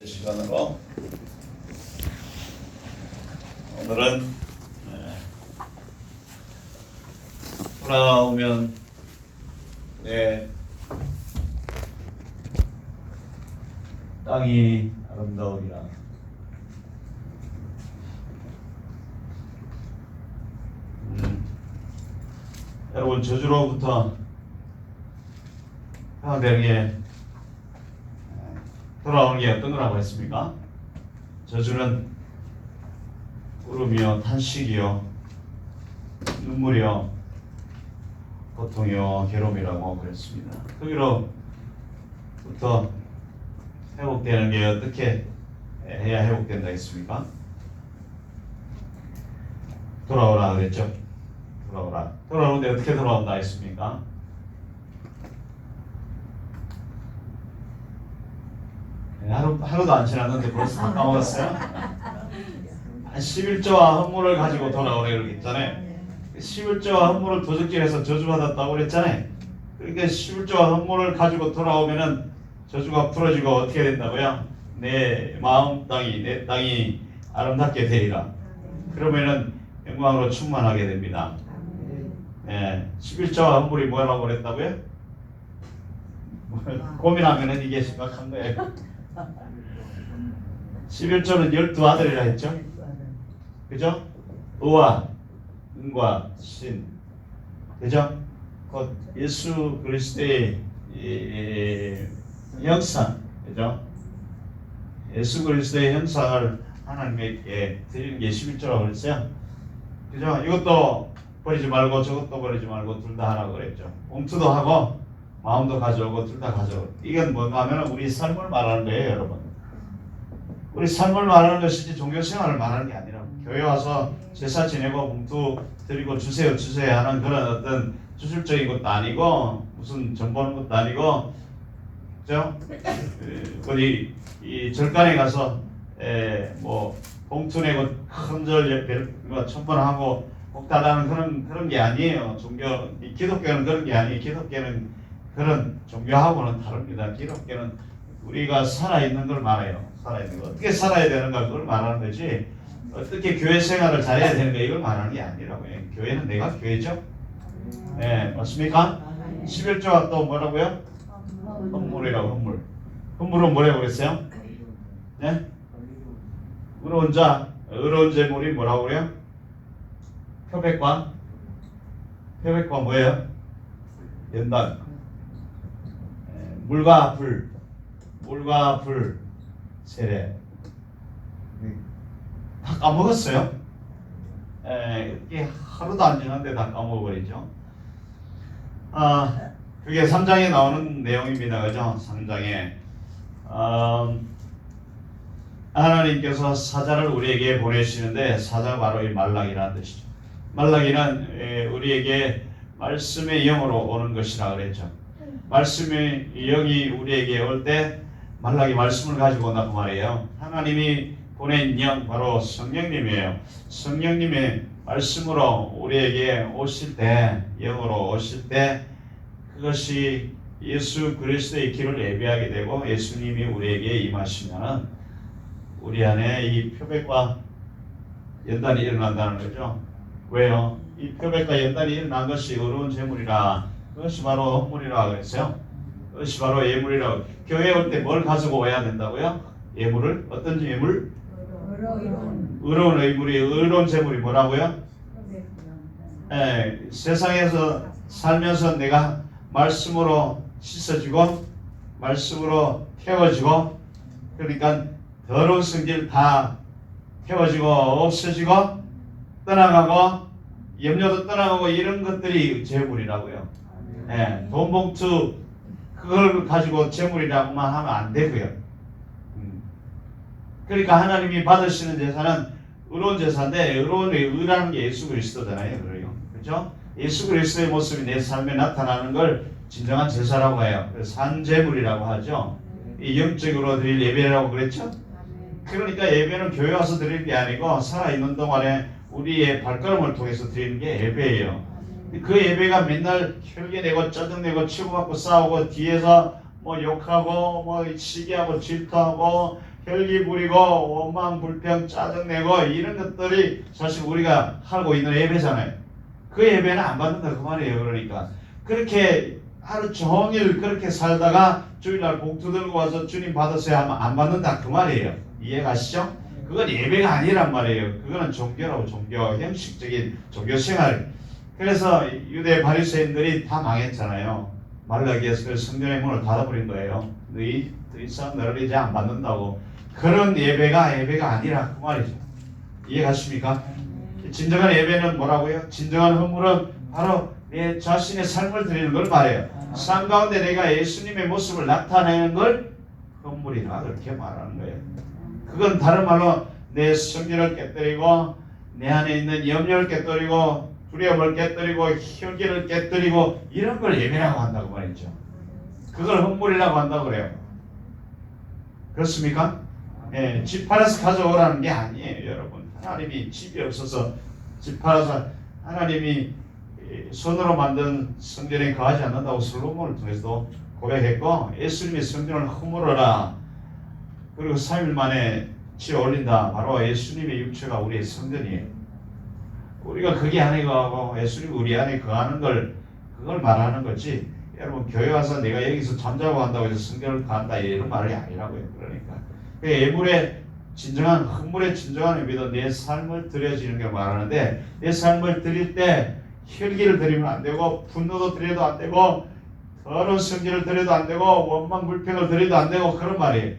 시간으로 오늘은 돌아오면 내 땅이 아름다우리라. 여러분, 저주로부터 평화되는 게 돌아오는 게 어떤 거라고 했습니까? 저주는 울음이요, 탄식이요, 눈물이요, 고통이요, 괴로움이라고 그랬습니다. 거기로부터 회복되는 게 어떻게 해야 회복된다 했습니까? 돌아오라 그랬죠. 돌아오라. 돌아오는데 어떻게 돌아온다 했습니까? 하루도 안 지났는데 벌써 다 까먹었어요? 11조와 헌물을 가지고 돌아오래 그러겠잖아요. 11조와 헌물을 도적질해서 저주받았다고 그랬잖아요. 그러니까 11조와 헌물을 가지고 돌아오면은 저주가 풀어지고 어떻게 된다고요? 내 마음 땅이, 내 땅이 아름답게 되리라. 그러면은 영광으로 충만하게 됩니다. 11조와 헌물이 뭐라고 그랬다고요? 고민하면은 이게 심각한 거예요. 11조는 12아들이라 했죠. 그죠? 의와 은과 신. 그죠? 곧 예수 그리스도의 형상. 그죠? 예수 그리스도의 형상을 하나님께 드리는 게 11조라고 그랬어요. 그죠? 이것도 버리지 말고 저것도 버리지 말고 둘 다 하라고 그랬죠. 봉투도 하고 마음도 가져오고 둘 다 가져오고. 이건 뭔가 하면 우리 삶을 말하는 거예요, 여러분. 우리 삶을 말하는 것이지 종교생활을 말하는 게 아니라 교회 와서 제사 지내고 봉투 드리고 주세요 하는 그런 어떤 주술적인 것도 아니고 무슨 전 보는 것도 아니고, 그죠? 어디 이 절간에 가서 뭐 봉투 내고 큰절 천번하고 복다라는 그런 게 아니에요. 기독교는 그런 게 아니에요. 기독교는 그런 종교하고는 다릅니다. 기독교는 우리가 살아있는 걸 말해요. 살아있는 거. 어떻게 살아야 되는가 그걸 말하는 거지, 어떻게 교회 생활을 잘해야 되는가 이걸 말하는 게 아니라고요. 교회는 내가 교회죠. 네, 맞습니까? 11조가 또 뭐라고요? 헌물이라고. 헌물. 헌물은 뭐라고 그랬어요? 네? 의로운 제물이 뭐라고 그래요? 표백과 뭐예요? 연단. 물과 불 세례. 다 까먹었어요. 이게 하루도 안 지났는데 다 까먹어버리죠. 그게 3장에 나오는 내용입니다. 그죠? 3장에 하나님께서 사자를 우리에게 보내시는데, 사자가 바로 이 말라기라는 뜻이죠. 말라기는 우리에게 말씀의 영으로 오는 것이라 그랬죠. 말씀의 영이 우리에게 올 때 말라기 말씀을 가지고 온다고 말이에요. 하나님이 보낸 영, 바로 성령님이에요. 성령님의 말씀으로 우리에게 오실 때, 영으로 오실 때, 그것이 예수 그리스도의 길을 예배하게 되고 예수님이 우리에게 임하시면은 우리 안에 이 표백과 연단이 일어난다는 거죠. 왜요? 이 표백과 연단이 일어난 것이 의로운 제물이라. 그것이 바로 헌물이라 그랬어요. 그것이 바로 예물이라고. 교회에 올 때 뭘 가지고 와야 된다고요? 예물을? 어떤 예물? 의로운 예물이, 의로운 제물이 뭐라고요? 세상에서 살면서 내가 말씀으로 씻어지고 말씀으로 태워지고, 그러니까 더러운 성질 다 태워지고 없어지고 떠나가고 염려도 떠나가고 이런 것들이 제물이라고요. 돈 봉투 그걸 가지고 제물이라고만 하면 안 되고요. 그러니까 하나님이 받으시는 제사는 의로운 제사인데, 의라는 게 예수 그리스도잖아요. 그렇죠? 예수 그리스도의 모습이 내 삶에 나타나는 걸 진정한 제사라고 해요. 산 제물이라고 하죠. 이 영적으로 드릴 예배라고 그랬죠. 그러니까 예배는 교회 와서 드리는 게 아니고 살아있는 동안에 우리의 발걸음을 통해서 드리는 게 예배예요. 그 예배가 맨날 혈기내고 짜증내고 치고받고 싸우고 뒤에서 뭐 욕하고 뭐 시기하고 질투하고 혈기 부리고 원망 불평 짜증내고 이런 것들이 사실 우리가 하고 있는 예배잖아요. 그 예배는 안 받는다 그 말이에요. 그러니까 그렇게 하루 종일 그렇게 살다가 주일날 봉투 들고 와서 주님 받으세요 하면 안 받는다 그 말이에요. 이해가시죠? 그건 예배가 아니란 말이에요. 그거는 종교라고, 종교, 형식적인 종교 생활. 그래서 유대 바리새인들이 다 망했잖아요. 말라기에서 성전의 문을 닫아버린 거예요. 너희 더 이상 너를 이제 안 받는다고. 그런 예배가 아니라 그 말이죠. 이해가십니까? 진정한 예배는 뭐라고요? 진정한 헌물은 바로 내 자신의 삶을 드리는 걸 말해요. 삶 가운데 내가 예수님의 모습을 나타내는 걸 헌물이라 그렇게 말하는 거예요. 그건 다른 말로 내 성질을 깨뜨리고 내 안에 있는 염려를 깨뜨리고 두려움을 깨뜨리고 혈기를 깨뜨리고 이런 걸 예배라고 한다고 말했죠. 그걸 헌물이라고 한다고 그래요. 그렇습니까? 예, 집 팔아서 가져오라는 게 아니에요, 여러분. 하나님이 집이 없어서 집 팔아서 하나님이 손으로 만든 성전에 거하지 않는다고 솔로몬을 통해서도 고백했고, 예수님이 성전을 허물어라. 그리고 3일 만에 지어 올린다. 바로 예수님의 육체가 우리의 성전이에요. 우리가 거기 안에 거하고 예수님이 우리 안에 거하는 그걸 말하는 거지. 여러분 교회 와서 내가 여기서 잠자고 한다고 해서 성전을 간다 이런 말이 아니라고요. 그러니까 예물의 진정한 헌물의 진정한 의미도 내 삶을 드려지는 걸 말하는데, 내 삶을 드릴 때 혈기를 드리면 안 되고 분노도 드려도 안 되고 더러운 성질을 드려도 안 되고 원망 불평을 드려도 안 되고 그런 말이에요.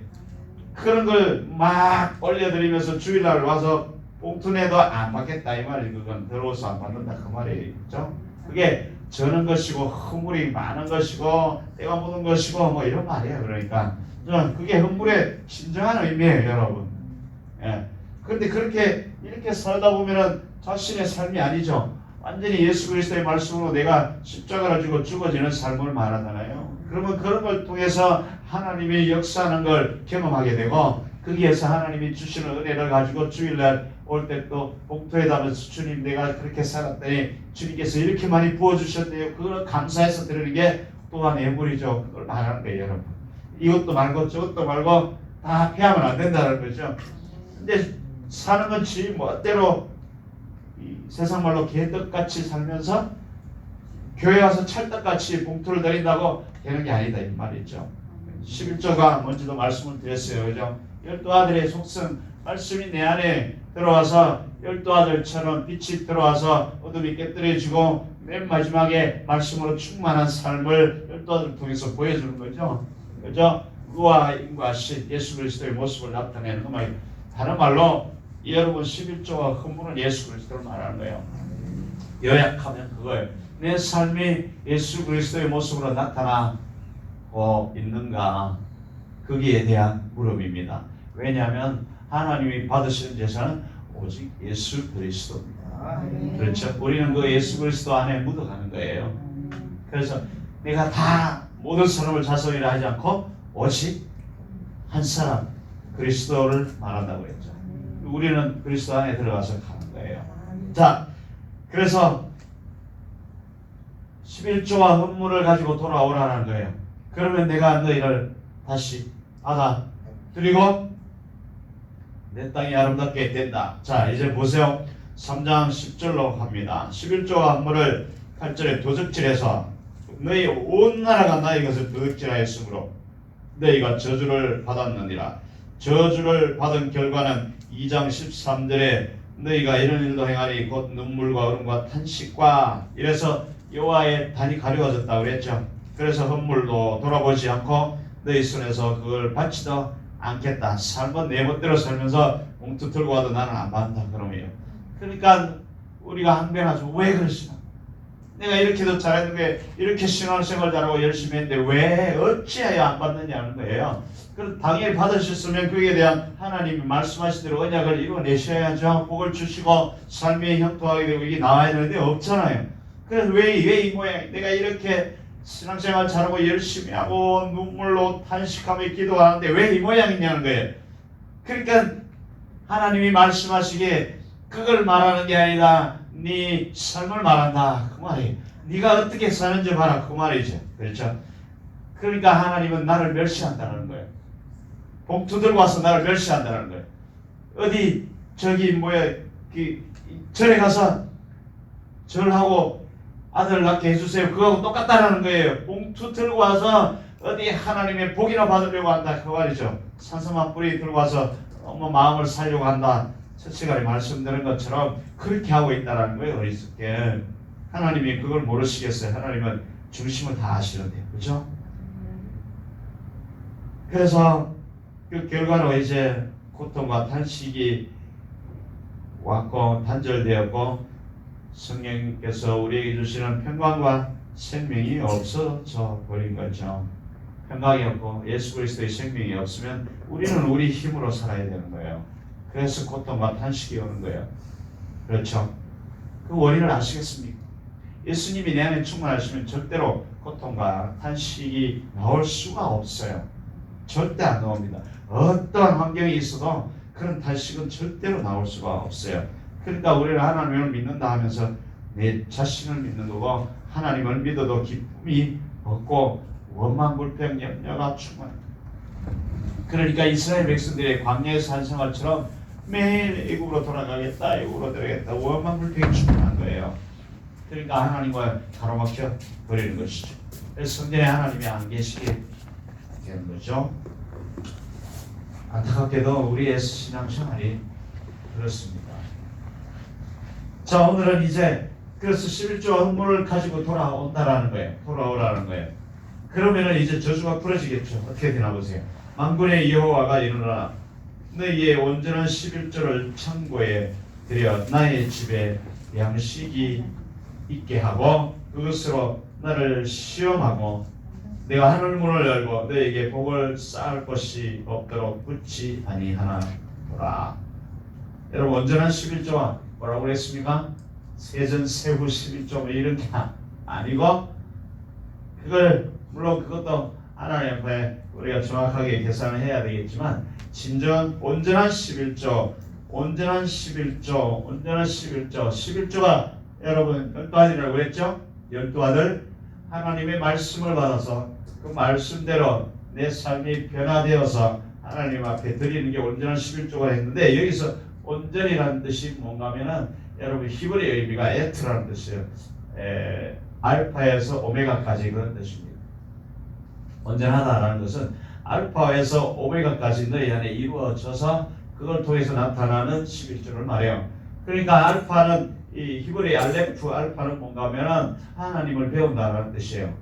그런 걸 막 올려드리면서 주일날 와서 봉투 내도 안 받겠다 이 말이, 그건 더러워서 안 받는다 그 말이에요. 그렇죠? 그게 저는 것이고 허물이 많은 것이고 때가 묻은 것이고 뭐 이런 말이에요. 그러니까 그게 헌물의 진정한 의미예요, 여러분. 예. 그런데 그렇게 이렇게 살다 보면은 자신의 삶이 아니죠. 완전히 예수 그리스도의 말씀으로 내가 십자가를 지고 죽어지는 삶을 말하잖아요. 그러면 그런 걸 통해서 하나님이 역사하는 걸 경험하게 되고, 거기에서 하나님이 주시는 은혜를 가지고 주일날 올 때 또 봉투에 담아서 주님 내가 그렇게 살았더니 주님께서 이렇게 많이 부어주셨대요. 그걸 감사해서 드리는 게 또한 예물이죠. 그걸 말하는 거예요, 여러분. 이것도 말고 저것도 말고 다 피하면 안 된다는 거죠. 근데 사는 건 지 멋대로 세상 말로 개떡같이 살면서 교회 와서 찰떡같이 봉투를 드린다고 되는 게 아니다 이 말이죠. 11조가 뭔지도 말씀을 드렸어요. 그죠? 12아들의 속성, 말씀이 내 안에 들어와서 12아들처럼 빛이 들어와서 어둠이 깨뜨려지고 맨 마지막에 말씀으로 충만한 삶을 12아들을 통해서 보여주는 거죠. 그죠? 의와 인과 신 예수 그리스도의 모습을 나타내는 그 말이에요. 다른 말로 여러분 11조와 헌물은 예수 그리스도를 말하는 거예요. 요약하면 그거예요. 내 삶이 예수 그리스도의 모습으로 나타나고 있는가, 거기에 대한 물음입니다. 왜냐하면 하나님이 받으시는 제사는 오직 예수 그리스도입니다. 그렇죠? 우리는 그 예수 그리스도 안에 묻어가는 거예요. 그래서 내가 다 모든 사람을 자손이라 하지 않고 오직 한 사람 그리스도를 말한다고 했죠. 우리는 그리스도 안에 들어가서 가는 거예요. 자, 그래서 11조와 헌물을 가지고 돌아오라는 거예요. 그러면 내가 너희를 다시 받아들이고 내 땅이 아름답게 된다. 자, 이제 보세요. 3장 10절로 갑니다. 11조와 헌물을 8절에 도적질해서 너희 온 나라가 나의 것을 도적질하였으므로 너희가 저주를 받았느니라. 저주를 받은 결과는 2장 13절에 너희가 이런 일도 행하니 곧 눈물과 얼음과 탄식과, 이래서 여호와의 단이 가려워졌다고 그랬죠. 그래서 헌물도 돌아보지 않고 너희 손에서 그걸 받지도 않겠다. 삶은 내 멋대로 살면서 봉투 들고 와도 나는 안 받는다 그러면요. 그러니까 우리가 항변하죠. 왜 그러시나? 내가 이렇게도 잘했는데, 이렇게 신앙생활 잘하고 열심히 했는데 왜 어찌하여 안 받느냐는 거예요. 그럼 당연히 받으셨으면 그에 대한 하나님이 말씀하신 대로 언약을 이루어내셔야죠. 복을 주시고 삶의 형통하게 되고 이게 나와야 되는데 없잖아요. 그래서 왜 이 모양, 내가 이렇게 신앙생활 잘하고 열심히 하고 눈물로 탄식하며 기도하는데 왜 이 모양이냐는 거예요. 그러니까 하나님이 말씀하시기에 그걸 말하는 게 아니라 네 삶을 말한다 그 말이에요. 네가 어떻게 사는지 봐라 그 말이죠. 그렇죠? 그러니까 하나님은 나를 멸시한다는 거예요. 봉투 들고 와서 나를 멸시한다는 거예요. 어디 저기 뭐야 절에 가서 절하고 아들 낳게 해주세요. 그거하고 똑같다라는 거예요. 봉투 들고 와서 어디 하나님의 복이나 받으려고 한다 그 말이죠. 산삼한 뿌리 들고 와서 엄마 마음을 살려고 한다. 첫 시간에 말씀드린 것처럼 그렇게 하고 있다는 거예요. 어리석게. 하나님이 그걸 모르시겠어요. 하나님은 중심을 다 아시는데, 그렇죠? 그래서 그 결과로 이제 고통과 탄식이 왔고 단절되었고 성령께서 우리에게 주시는 평강과 생명이 없어져 버린 거죠. 평강이 없고 예수 그리스도의 생명이 없으면 우리는 우리 힘으로 살아야 되는 거예요. 그래서 고통과 탄식이 오는 거예요. 그렇죠? 그 원인을 아시겠습니까? 예수님이 내 안에 충만하시면 절대로 고통과 탄식이 나올 수가 없어요. 절대 안 나옵니다. 어떠한 환경이 있어도 그런 탄식은 절대로 나올 수가 없어요. 그러니까 우리는 하나님을 믿는다 하면서 내 자신을 믿는 거고 하나님을 믿어도 기쁨이 없고 원망 불평 염려가 충만합니다. 그러니까 이스라엘 백성들의 광야에서 한 생활처럼 매일 애굽으로 돌아가겠다, 애굽으로 들어가겠다, 원망 불평이 충만한 거예요. 그러니까 하나님과 가로막혀 버리는 것이죠. 그래서 성전에 하나님이 안 계시게 되는 거죠. 안타깝게도 우리의 신앙생활이 그렇습니다. 자, 오늘은 이제 그래서 11조 헌물을 가지고 돌아온다라는 거예요. 돌아오라는 거예요. 그러면은 이제 저주가 풀어지겠죠. 어떻게 되나 보세요. 만군의 여호와가 이르노라 너희의 온전한 11조를 창고에 들여 나의 집에 양식이 있게 하고 그것으로 나를 시험하고 내가 하늘 문을 열고 너에게 복을 쌓을 것이 없도록 붙지 아니하나라. 여러분 온전한 11조가 뭐라고 그랬습니까? 세전 세후 11조 이런 게 아니고 그걸 물론 그것도 하나님 앞에 우리가 정확하게 계산을 해야 되겠지만 진정 온전한 11조 온전한 11조 온전한 11조 11조가 여러분 12아들이라고 그랬죠? 12아들 하나님의 말씀을 받아서 그 말씀대로 내 삶이 변화되어서 하나님 앞에 드리는 게 온전한 11조가 했는데 여기서 온전이라는 뜻이 뭔가 하면은 여러분 히브리 의미가 에트라는 뜻이에요. 알파에서 오메가까지 그런 뜻입니다. 온전하다라는 것은 알파에서 오메가까지 너희 안에 이루어져서 그걸 통해서 나타나는 11조를 말해요. 그러니까 알파는 이 히브리 알레프 알파는 뭔가 하면은 하나님을 배운다라는 뜻이에요.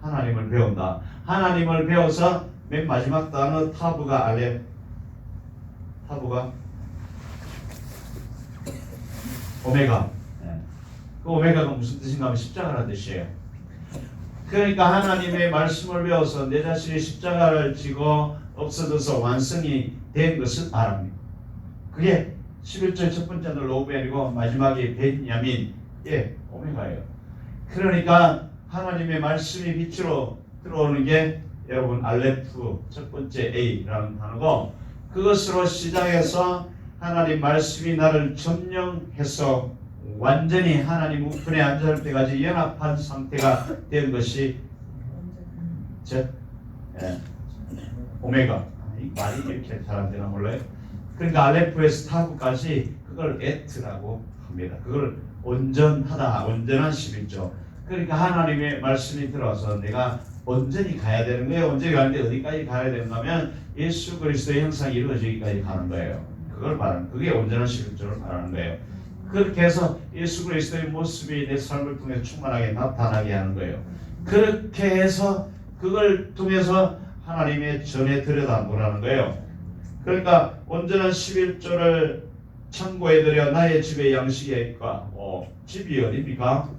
하나님을 배운다. 하나님을 배워서 맨 마지막 단어 타브가 알레 타브가 오메가. 그 오메가가 무슨 뜻인가 하면 십자가라는 뜻이에요. 그러니까 하나님의 말씀을 배워서 내 자신이 십자가를 지고 없어져서 완성이 된 것을 말합니다. 그게 11조의 첫 번째는 로벤이고 마지막에 베냐민 오메가예요. 그러니까 하나님의 말씀이 빛으로 들어오는 게 여러분 알레프 첫 번째 A라는 단어고 그것으로 시작해서 하나님 말씀이 나를 점령해서 완전히 하나님 우편에 앉을 때까지 연합한 상태가 된 것이 오메가. 이 말이 이렇게 잘 안 되나 몰라요. 그러니까 알레프에서 타브까지 그걸 에트라고 합니다. 그걸 온전하다, 온전한 11조. 그러니까 하나님의 말씀이 들어서 내가 온전히 가야 되는 거예요. 온전히 가는데 어디까지 가야 되는가 하면 예수 그리스도의 형상이 이루어지기까지 가는 거예요. 그걸 말하는, 그게 온전한 11조를 말하는 거예요. 그렇게 해서 예수 그리스도의 모습이 내 삶을 통해 충만하게 나타나게 하는 거예요. 그렇게 해서 그걸 통해서 하나님의 전에 들여다보라는 거예요. 그러니까 온전한 11조를 창고에 들여 나의 집에 양식이 있까. 집이 어디입니까?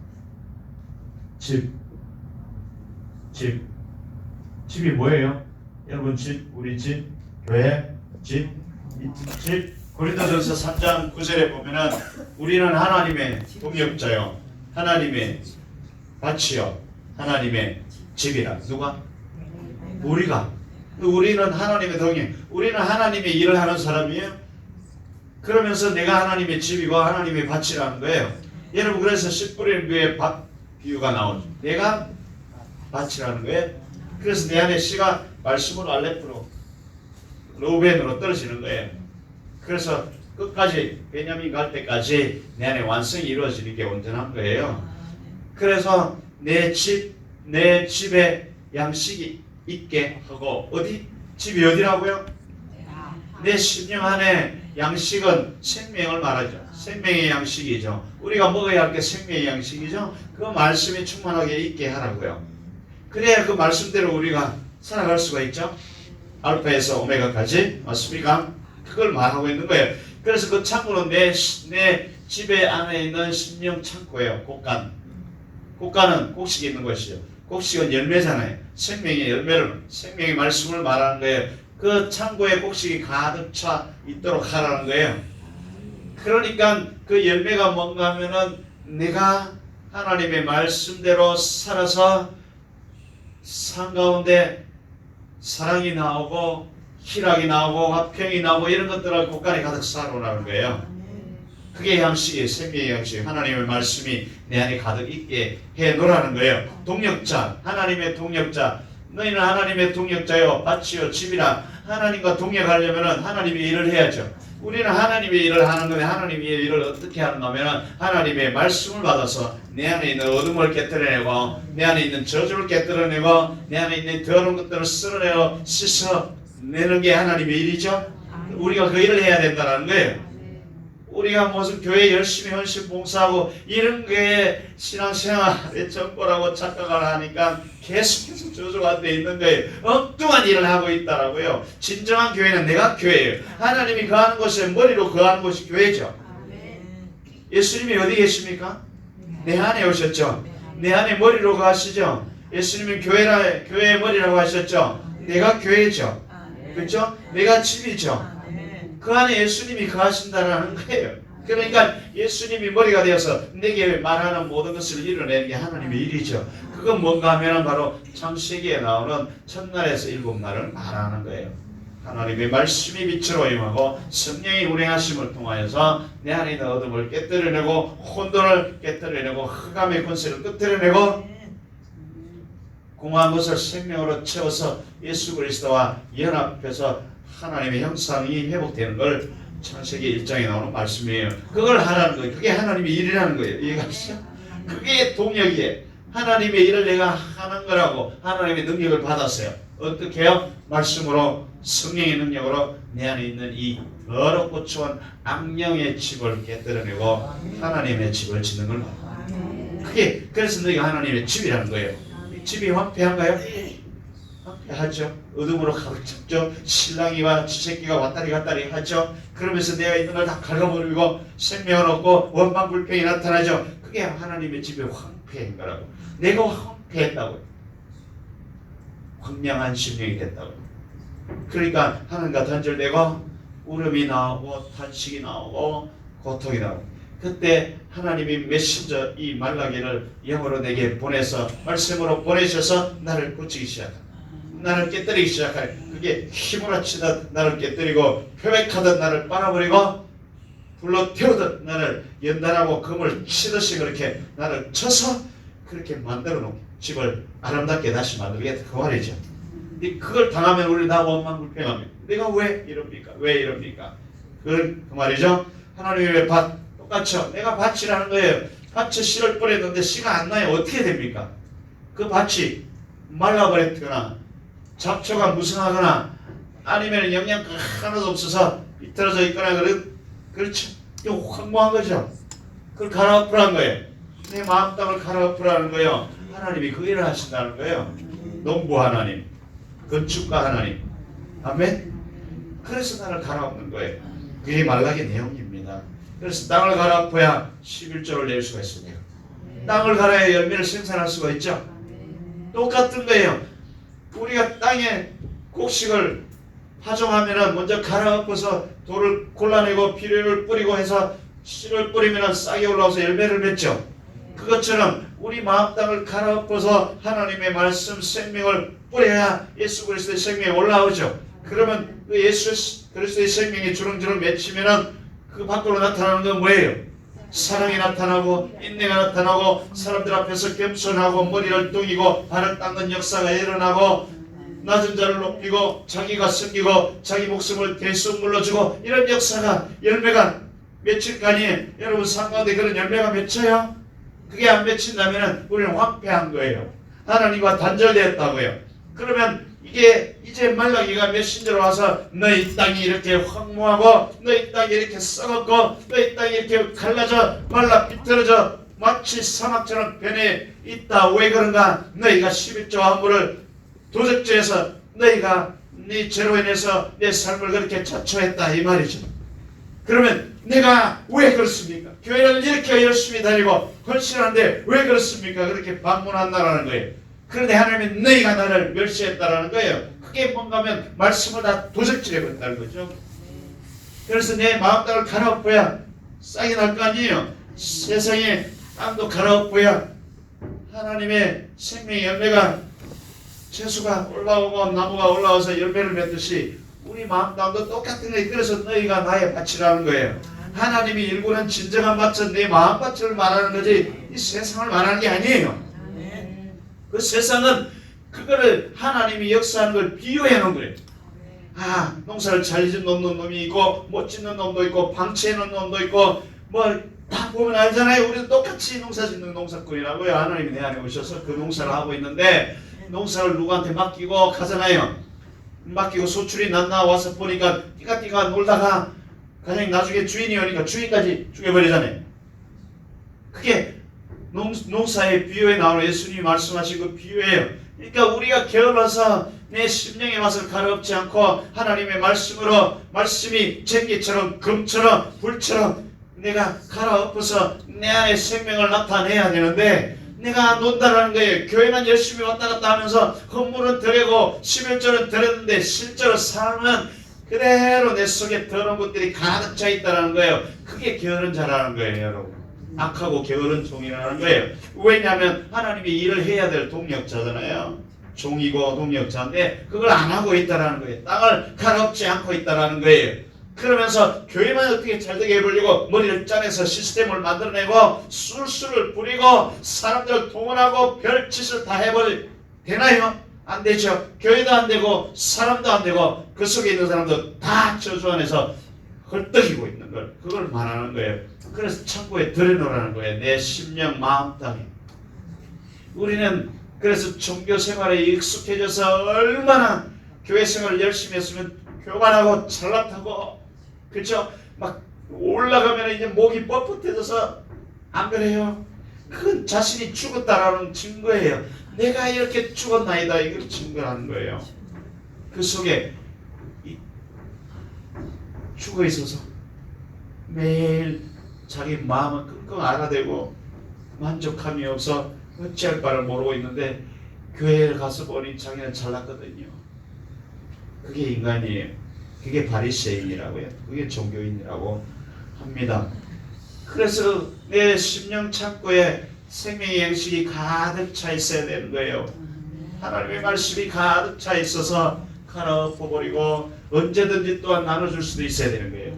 집이 뭐예요? 여러분 집, 우리 집, 교회, 집. 고린도전서 3장 9절에 보면은 우리는 하나님의 동역자요, 하나님의 밭이요, 하나님의 집이라. 누가? 우리는 하나님의 동역, 우리는 하나님의 일을 하는 사람이에요. 그러면서 내가 하나님의 집이고 하나님의 밭이라는 거예요. 여러분 그래서 씨 뿌리는 교회 밭 비유가 나오죠. 내가 밭이라는 거예요. 그래서 내 안에 씨가 말씀으로 알레프로 르우벤으로 떨어지는 거예요. 그래서 끝까지 베냐민 갈 때까지 내 안에 완성이 이루어지는 게 온전한 거예요. 그래서 내 집에 양식이 있게 하고 어디? 집이 어디라고요? 내 심령 안에 양식은 생명을 말하죠. 생명의 양식이죠. 우리가 먹어야 할 게 생명의 양식이죠. 그 말씀이 충만하게 있게 하라고요. 그래야 그 말씀대로 우리가 살아갈 수가 있죠. 알파에서 오메가까지 맞습니까? 그걸 말하고 있는 거예요. 그래서 그 창고는 내 집에 안에 있는 심령 창고예요. 곡간은 곡식이 있는 것이죠. 곡식은 열매잖아요. 생명의 열매를, 생명의 말씀을 말하는 거예요. 그 창고에 곡식이 가득 차 있도록 하라는 거예요. 그러니까 그 열매가 뭔가 하면은 내가 하나님의 말씀대로 살아서 삶 가운데 사랑이 나오고 희락이 나오고 화평이 나오고 이런 것들을 곡간에 가득 쌓아놓으라는 거예요. 그게 양식이에요. 생명의 양식. 하나님의 말씀이 내 안에 가득 있게 해놓으라는 거예요. 동력자, 하나님의 동력자. 너희는 하나님의 동력자요, 밭이요, 집이라. 하나님과 동력하려면 하나님의 일을 해야죠. 우리는 하나님의 일을 하는 건데 하나님의 일을 어떻게 하는가 하면 하나님의 말씀을 받아서 내 안에 있는 어둠을 깨뜨려내고 내 안에 있는 저주를 깨뜨려내고 내 안에 있는 더러운 것들을 쓸어내고 씻어내는 게 하나님의 일이죠. 우리가 그 일을 해야 된다는 거예요. 우리가 무슨 교회 열심히 헌신 봉사하고 이런 게 신앙생활의 전부라고 착각을 하니까 계속해서 저주가 돼 있는 거예요. 엉뚱한 일을 하고 있다라고요. 진정한 교회는 내가 교회예요. 하나님이 거하는 곳에 머리로 거하는 곳이 교회죠. 예수님이 어디 계십니까? 내 안에 오셨죠. 내 안에 머리로 거하시죠. 예수님이 교회의 머리라고 하셨죠. 내가 교회죠. 그렇죠? 내가 집이죠. 그 안에 예수님이 거하신다라는 거예요. 그러니까 예수님이 머리가 되어서 내게 말하는 모든 것을 이뤄내는 게 하나님의 일이죠. 그건 뭔가 하면 바로 창세기에 나오는 첫날에서 일곱 날을 말하는 거예요. 하나님의 말씀이 빛으로 임하고 성령의 운행하심을 통하여서 내 안에 있는 어둠을 깨뜨려내고 혼돈을 깨뜨려내고 흑암의 권세를 끄트려내고 공허한 것을 생명으로 채워서 예수 그리스도와 연합해서 하나님의 형상이 회복되는 걸 창세기 1장에 나오는 말씀이에요. 그걸 하라는 거예요. 그게 하나님의 일이라는 거예요. 이해가시죠? 그게 동력이에요. 하나님의 일을 내가 하는 거라고 하나님의 능력을 받았어요. 어떻게 해요? 말씀으로 성령의 능력으로 내 안에 있는 이 더럽고 추한 악령의 집을 깨뜨려내고 하나님의 집을 짓는 걸 말합니다. 그게 그래서 너희가 하나님의 집이라는 거예요. 이 집이 황폐한가요? 하죠. 어둠으로 가득 찼죠. 신랑이와 지새끼가 왔다리 갔다리 하죠. 그러면서 내가 있는 걸 다 갉아버리고 생명은 없고 원망불평이 나타나죠. 그게 하나님의 집의 황폐인 거라고. 내가 황폐했다고요. 황량한 심령이 됐다고요. 그러니까 하나님과 단절되고 울음이 나오고 탄식이 나오고 고통이 나오고 그때 하나님이 메신저 이 말라기를 영으로 내게 보내서 말씀으로 보내셔서 나를 고치기 시작합니다. 나를 깨뜨리기 시작하여 그게 힘으로 치듯 나를 깨뜨리고 표백하듯 나를 빨아버리고 불로 태우듯 나를 연단하고 금을 치듯이 그렇게 나를 쳐서 그렇게 만들어 놓은 집을 아름답게 다시 만들겠다 그 말이죠. 근데 그걸 당하면 우리 다 원망불평합니다. 내가 왜 이럽니까? 왜 이럽니까? 그 말이죠. 하나님의 밭 똑같죠. 내가 밭이라는 거예요. 밭에 씨를 뿌렸는데 씨가 안 나요. 어떻게 됩니까? 그 밭이 말라버렸거나 잡초가 무성하거나 아니면 영양 하나도 없어서 비틀어져 있거나 그렇죠. 이거 황무한 거죠. 그걸 갈아엎으라는 거예요. 내 마음 땅을 갈아엎으라는 거예요. 하나님이 그 일을 하신다는 거예요. 농부 하나님, 건축가 하나님. 아멘. 그래서 나를 갈아엎는 거예요. 그게 말라기의 내용입니다. 그래서 땅을 갈아엎어야 11조를 낼 수가 있습니다. 땅을 갈아야 열매를 생산할 수가 있죠. 똑같은 거예요. 우리가 땅에 곡식을 파종하면 먼저 갈아엎어서 돌을 골라내고 비료를 뿌리고 해서 씨를 뿌리면 싹이 올라와서 열매를 맺죠. 그것처럼 우리 마음 땅을 갈아엎어서 하나님의 말씀 생명을 뿌려야 예수 그리스도의 생명이 올라오죠. 그러면 그 예수 그리스도의 생명이 주렁주렁 맺히면 그 밖으로 나타나는 건 뭐예요? 사랑이 나타나고 인내가 나타나고 사람들 앞에서 겸손하고 머리를 뚱이고 발을 닦는 역사가 일어나고 낮은 자를 높이고 자기가 섬기고 자기 목숨을 대속물로 주고 이런 역사가 열매가 맺힐 거 아니에요. 여러분 삶 가운데 그런 열매가 맺혀요? 그게 안 맺힌다면 우리는 황폐한 거예요. 하나님과 단절되었다고요. 그러면 이게 이제 말라기가 메신저로 와서 너희 땅이 이렇게 황무하고 너희 땅이 이렇게 썩었고 너희 땅이 이렇게 갈라져 말라 비틀어져 마치 사막처럼 변해 있다. 왜 그런가? 너희가 11조 화물을 도적죄해서 너희가 네 죄로 인해서 내 삶을 그렇게 자초했다 이 말이죠. 그러면 내가 왜 그렇습니까? 교회를 이렇게 열심히 다니고 헌신하는데 왜 그렇습니까? 그렇게 방문한다라는 거예요. 그런데 하나님은 너희가 나를 멸시했다라는 거예요. 그게 뭔가 하면 말씀을 다 도적질해버린다는 거죠. 그래서 내 마음 땅을 갈아엎어야 싹이 날 거 아니에요. 세상에 땅도 갈아엎어야 하나님의 생명의 열매가 채소가 올라오고 나무가 올라와서 열매를 맺듯이 우리 마음 땅도 똑같은 거예요. 그래서 너희가 나의 밭이라는 거예요. 하나님이 일구는 진정한 밭은 내 마음 밭을 말하는 거지 이 세상을 말하는 게 아니에요. 그 세상은 그거를 하나님이 역사하는 걸 비유해 놓은 거예요. 아, 농사를 잘 짓는 놈이 있고 못 짓는 놈도 있고 방치해 놓은 놈도 있고 뭐 다 보면 알잖아요. 우리도 똑같이 농사 짓는 농사꾼이라고요. 하나님이 내 안에 오셔서 그 농사를 하고 있는데 농사를 누구한테 맡기고 가잖아요. 맡기고 소출이 났나 와서 보니까 띠가 놀다가 가장 나중에 주인이 오니까 주인까지 죽여버리잖아요. 그게 농사의 비유에 나오는 예수님이 말씀하신 그 비유예요. 그러니까 우리가 게을러서 내 심령의 맛을 가려없지 않고 하나님의 말씀으로 말씀이 전기처럼 금처럼 불처럼 내가 갈아엎어서 내 안에 생명을 나타내야 되는데 내가 논다라는 거예요. 교회만 열심히 왔다 갔다 하면서 헌물은 드리고 11조는 드렸는데 실제로 삶은 그대로 내 속에 더러운 것들이 가득 차 있다는 거예요. 그게 게으른 자라는 거예요, 여러분. 악하고 게으른 종이라는 거예요. 왜냐하면 하나님이 일을 해야 될 동력자잖아요. 종이고 동력자인데 그걸 안 하고 있다는 거예요. 땅을 갈아엎지 않고 있다는 거예요. 그러면서 교회만 어떻게 잘되게 해보려고 머리를 짜내서 시스템을 만들어내고 술수를 부리고 사람들을 동원하고 별짓을 다 해버리 되나요? 안 되죠. 교회도 안 되고 사람도 안 되고 그 속에 있는 사람도 다 저주 안에서 헐떡이고 있는 걸 그걸 말하는 거예요. 그래서 창고에 들여놓으라는 거예요. 내 심령 마음 땅에. 우리는 그래서 종교 생활에 익숙해져서 얼마나 교회 생활을 열심히 했으면 교만하고 잘났다고 그렇죠? 막 올라가면 이제 목이 뻣뻣해져서 안 그래요? 그건 자신이 죽었다라는 증거예요. 내가 이렇게 죽었나이다 이걸 증거하는 거예요. 그 속에 죽어 있어서 매일 자기 마음은 끙끙 앓아대고 만족함이 없어 어찌할 바를 모르고 있는데 교회에 가서 보니 자기는 잘났거든요. 그게 인간이에요. 그게 바리새인이라고요. 그게 종교인이라고 합니다. 그래서 내 심령 창고에 생명의 양식이 가득 차 있어야 되는 거예요. 하나님의 말씀이 가득 차 있어서 갈아엎어버리고 언제든지 또한 나눠줄 수도 있어야 되는 거예요.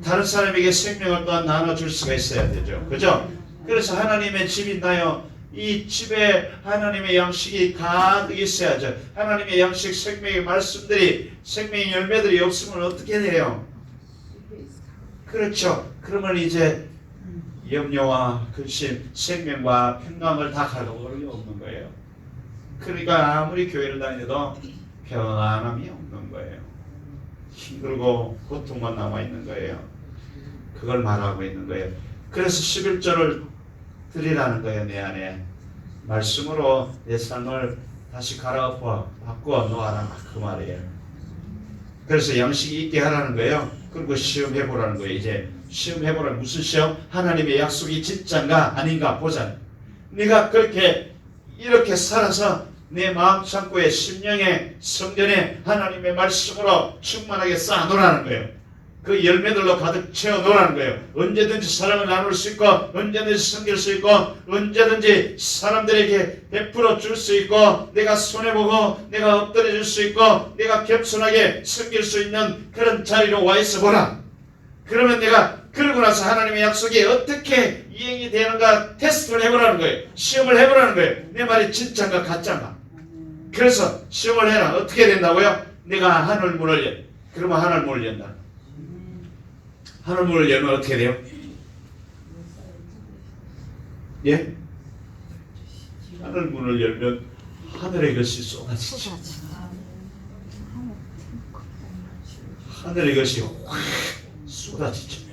다른 사람에게 생명을 또한 나눠줄 수가 있어야 되죠. 그죠? 그래서 하나님의 집이 있나요? 이 집에 하나님의 양식이 가득 있어야죠. 하나님의 양식 생명의 말씀들이 생명의 열매들이 없으면 어떻게 돼요? 그렇죠. 그러면 이제 염려와 근심, 생명과 평강을 다 가져버릴 없는 거예요. 그러니까 아무리 교회를 다녀도 평안함이 없는 거예요. 힘들고 고통만 남아있는 거예요. 그걸 말하고 있는 거예요. 그래서 11절을 드리라는 거예요. 내 안에 말씀으로 내 삶을 다시 갈아엎어 바꾸어 놓아라 그 말이에요. 그래서 양식이 있게 하라는 거예요. 그리고 시험해보라는 거예요. 이제 시험해보라는 무슨 시험? 하나님의 약속이 진짜인가 아닌가 보자. 네가 그렇게 이렇게 살아서 내 마음 창고에 심령에 성전에 하나님의 말씀으로 충만하게 쌓아놓으라는 거예요. 그 열매들로 가득 채워놓으라는 거예요. 언제든지 사랑을 나눌 수 있고 언제든지 섬길 수 있고 언제든지 사람들에게 베풀어 줄 수 있고 내가 손해보고 내가 엎드려 줄 수 있고 내가 겸손하게 섬길 수 있는 그런 자리로 와 있어 보라. 그러면 내가 그러고 나서 하나님의 약속이 어떻게 이행이 되는가 테스트를 해보라는 거예요. 시험을 해보라는 거예요. 내 말이 진짜인가 가짜인가. 그래서 시험을 해라. 어떻게 된다고요? 내가 하늘 문을 열. 그러면 하늘 문을 연다. 하늘 문을 열면 어떻게 돼요? 예? 하늘 문을 열면 하늘의 것이 쏟아지죠. 하늘의 것이 확 쏟아지죠.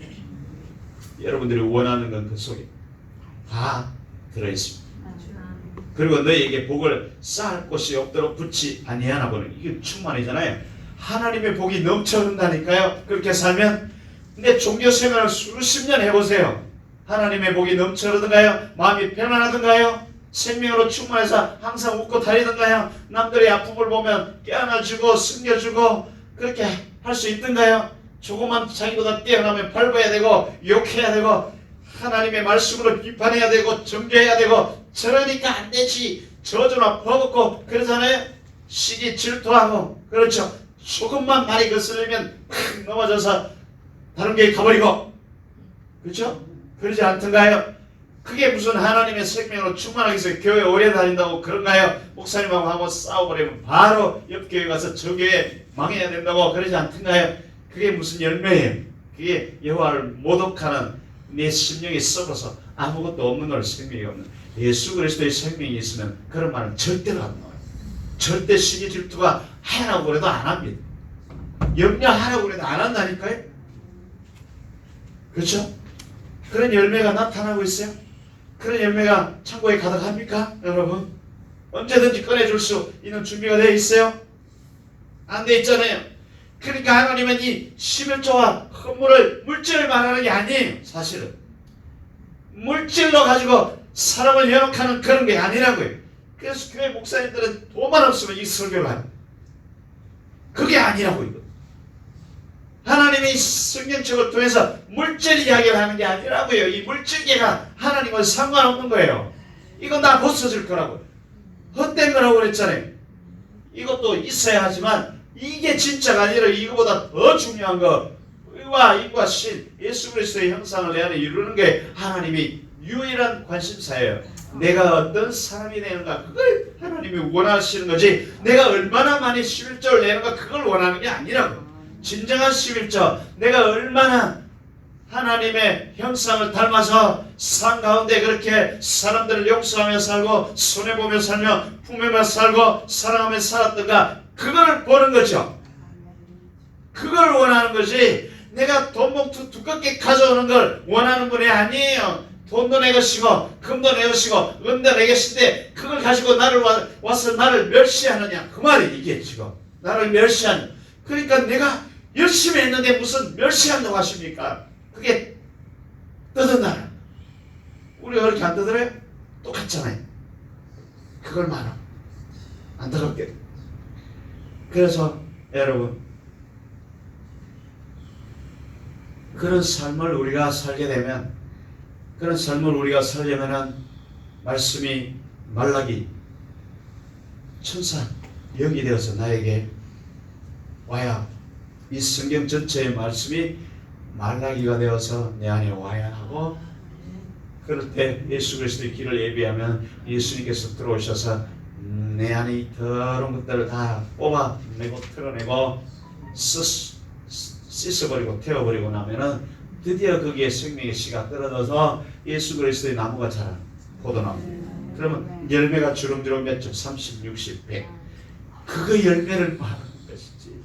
여러분들이 원하는 건 그 속에 다 들어있습니다. 그리고 너에게 복을 쌓을 곳이 없도록 붙지 아니하나 보는, 이게 충만이잖아요. 하나님의 복이 넘쳐 흐른다니까요. 그렇게 살면. 근데 종교 생활을 수십 년 해보세요. 하나님의 복이 넘쳐 흐르던가요? 마음이 편안하던가요? 생명으로 충만해서 항상 웃고 다니던가요? 남들의 아픔을 보면 깨어나주고 숨겨주고 그렇게 할 수 있던가요? 조그만 자기보다 뛰어나면 밟아야 되고 욕해야 되고 하나님의 말씀으로 비판해야 되고 정죄해야 되고, 저러니까 안 되지, 저주나 퍼붓고 그러잖아요. 시기 질투하고, 그렇죠. 조금만 말이 거슬리면 팍 넘어져서 다른 게 가버리고, 그렇죠? 그러지 않던가요? 그게 무슨 하나님의 생명으로 충만하게 해서 교회 오래 다닌다고 그런가요? 목사님하고 한번 싸워버리면 바로 옆 교회 가서 저 교회 망해야 된다고 그러지 않던가요? 그게 무슨 열매예요? 그게 여호와를 모독하는 내 심령이 썩어서 아무것도 없는 걸, 생명이 없는 예수 그리스도의 생명이 있으면 그런 말은 절대로 안 나와요. 절대 시기 질투가 하라고 그래도 안 합니다. 염려하라고 그래도 안 한다니까요. 그렇죠? 그런 열매가 나타나고 있어요. 그런 열매가 창고에 가득합니까? 여러분, 언제든지 꺼내줄 수 있는 준비가 되어 있어요? 안 돼 있잖아요. 그러니까 하나님은 이 11조와 헌물을 물질을 말하는 게 아니에요. 사실은 물질로 가지고 사람을 현혹하는 그런 게 아니라고요. 그래서 교회 목사님들은 돈만 없으면 이 설교를 하요. 그게 아니라고. 이거 하나님이 성경책을 통해서 물질 이야기를 하는 게 아니라고요. 이 물질계가 하나님은 상관없는 거예요. 이건 다 벗어질 거라고요. 헛된 거라고 그랬잖아요. 이것도 있어야 하지만 이게 진짜가 아니라 이거보다 더 중요한 거, 의와 이과 신, 예수 그리스도의 형상을 내 안에 이루는 게 하나님이 유일한 관심사예요. 내가 어떤 사람이 되는가, 그걸 하나님이 원하시는 거지, 내가 얼마나 많이 11조를 내는가 그걸 원하는 게 아니라고. 진정한 11조, 내가 얼마나 하나님의 형상을 닮아서 삶 가운데 그렇게 사람들을 용서하며 살고 손해보며 살며 품으며 살고 사랑하며 살았던가, 그걸 보는 거죠. 그걸 원하는 거지, 내가 돈 봉투 두껍게 가져오는 걸 원하는 분이 아니에요. 돈도 내 것이고 금도 내 것이고 은도 내 것인데 그걸 가지고 나를 와서 나를 멸시하느냐, 그 말이 이게 지금 나를 멸시하는. 그러니까 내가 열심히 했는데 무슨 멸시한다고 하십니까? 그게 떠든다. 우리가 그렇게 안 떠들어요? 똑같잖아요. 그걸 말아. 안타깝게. 그래서 여러분, 그런 삶을 우리가 살게 되면, 그런 삶을 우리가 살려면은 말씀이 말라기 천사 영이 되어서 나에게 와야, 이 성경 전체의 말씀이 말라기가 되어서 내 안에 와야 하고, 그럴 때 예수 그리스도의 길을 예비하면 예수님께서 들어오셔서 내 안에 이 더러운 것들을 다 뽑아내고 털어내고 씻어버리고 태워버리고 나면은 드디어 거기에 생명의 씨가 떨어져서 예수 그리스도의 나무가 자라는 포도나무. 그러면 열매가 주렁주렁 맺죠. 30, 60, 100. 그거 열매를 말하는 것이지.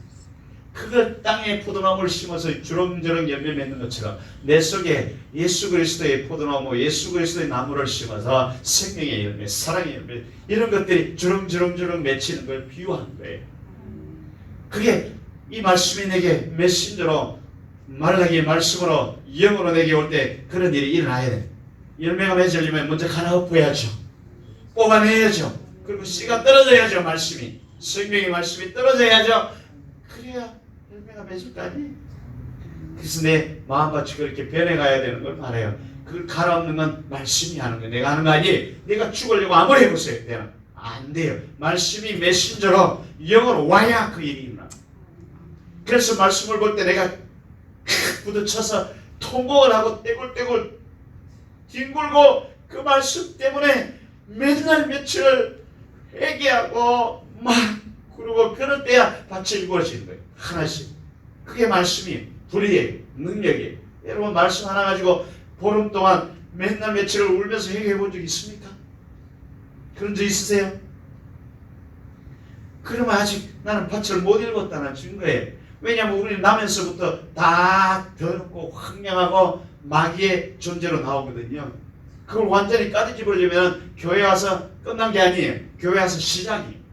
그걸 땅에 포도나무를 심어서 주렁주렁 열매 맺는 것처럼 내 속에 예수 그리스도의 포도나무, 예수 그리스도의 나무를 심어서 생명의 열매, 사랑의 열매, 이런 것들이 주렁주렁 맺히는 걸 비유하는 거예요. 그게 이 말씀이 내게 메신저로, 말라기의 말씀으로, 영으로 내게 올 때 그런 일이 일어나야 돼. 열매가 맺으려면 먼저 하나 엎어야죠. 뽑아내야죠. 그리고 씨가 떨어져야죠. 말씀이, 생명의 말씀이 떨어져야죠. 그래야 열매가 맺을 거 아니에요. 그래서 내 마음같이 그렇게 변해가야 되는 걸 말해요. 그걸 갈아엎는 건 말씀이 하는 거예요. 내가 하는 거 아니에요. 내가 죽으려고 아무리 해보세요. 내가 안 돼요. 말씀이 메신저로 영으로 와야 그 일이 일어나. 그래서 말씀을 볼 때 내가 부딪혀서 통곡을 하고 떼굴떼굴 뒹굴고 그 말씀 때문에 맨날 며칠을 회개하고 막 그러고 그럴 때야 밭이 일구어지는 거예요. 하나씩. 그게 말씀이 불이에요. 능력이에요. 여러분 말씀 하나 가지고 보름 동안 맨날 며칠을 울면서 회개해 본 적 있습니까? 그런 적 있으세요? 그러면 아직 나는 밭을 못 읽었다는 증거예요. 왜냐하면 우리는 나면서부터 다 더럽고 황량하고 마귀의 존재로 나오거든요. 그걸 완전히 까뒤집으려면 교회 와서 끝난 게 아니에요. 교회 와서 시작이에요.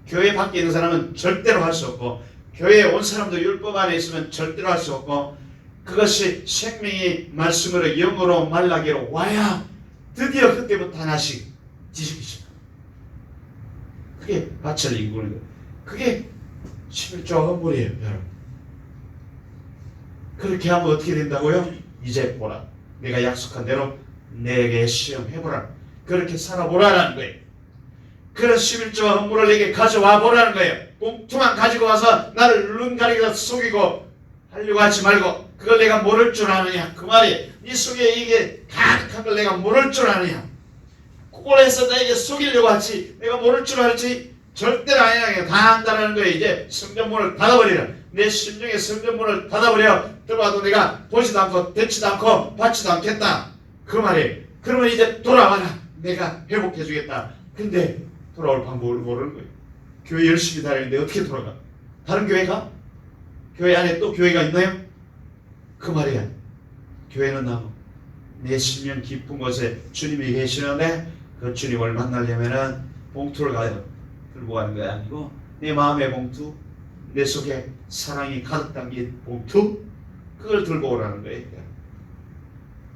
교회 밖에 있는 사람은 절대로 할 수 없고, 교회에 온 사람도 율법 안에 있으면 절대로 할 수 없고, 그것이 생명의 말씀으로 영으로 말라기로 와야 드디어 그때부터 하나씩 뒤집히죠. 그게 밭을 이루는 거예요. 그게 11조와 헌물이에요, 여러분. 그렇게 하면 어떻게 된다고요? 이제 보라. 내가 약속한 대로 내게 시험해보라. 그렇게 살아보라라는 거예요. 그런 11조와 헌물을 내게 가져와 보라는 거예요. 봉투만 가지고 와서 나를 눈 가리고 속이고 하려고 하지 말고, 그걸 내가 모를 줄 아느냐. 그 말이 네 속에 이게 가득한 걸 내가 모를 줄 아느냐. 그걸 해서 나에게 속이려고 하지 내가 모를 줄 알지 절대로 아니야. 다 안다라는 거예요. 이제 성전문을 닫아버리라. 내 심령의 성전문을 닫아버려. 들어와도 내가 보지도 않고 듣지도 않고 받지도 않겠다. 그 말이에요. 그러면 이제 돌아와라. 내가 회복해 주겠다. 근데 돌아올 방법을 모르는 거예요. 교회 열심히 다니는데 어떻게 돌아가? 다른 교회 가? 교회 안에 또 교회가 있나요? 그 말이야. 교회는 나고 내 심령 깊은 곳에 주님이 계시는데, 그 주님을 만나려면은 봉투를 들고 가는 게 아니고 내 마음의 봉투, 내 속에 사랑이 가득 담긴 봉투, 그걸 들고 오라는 거예요.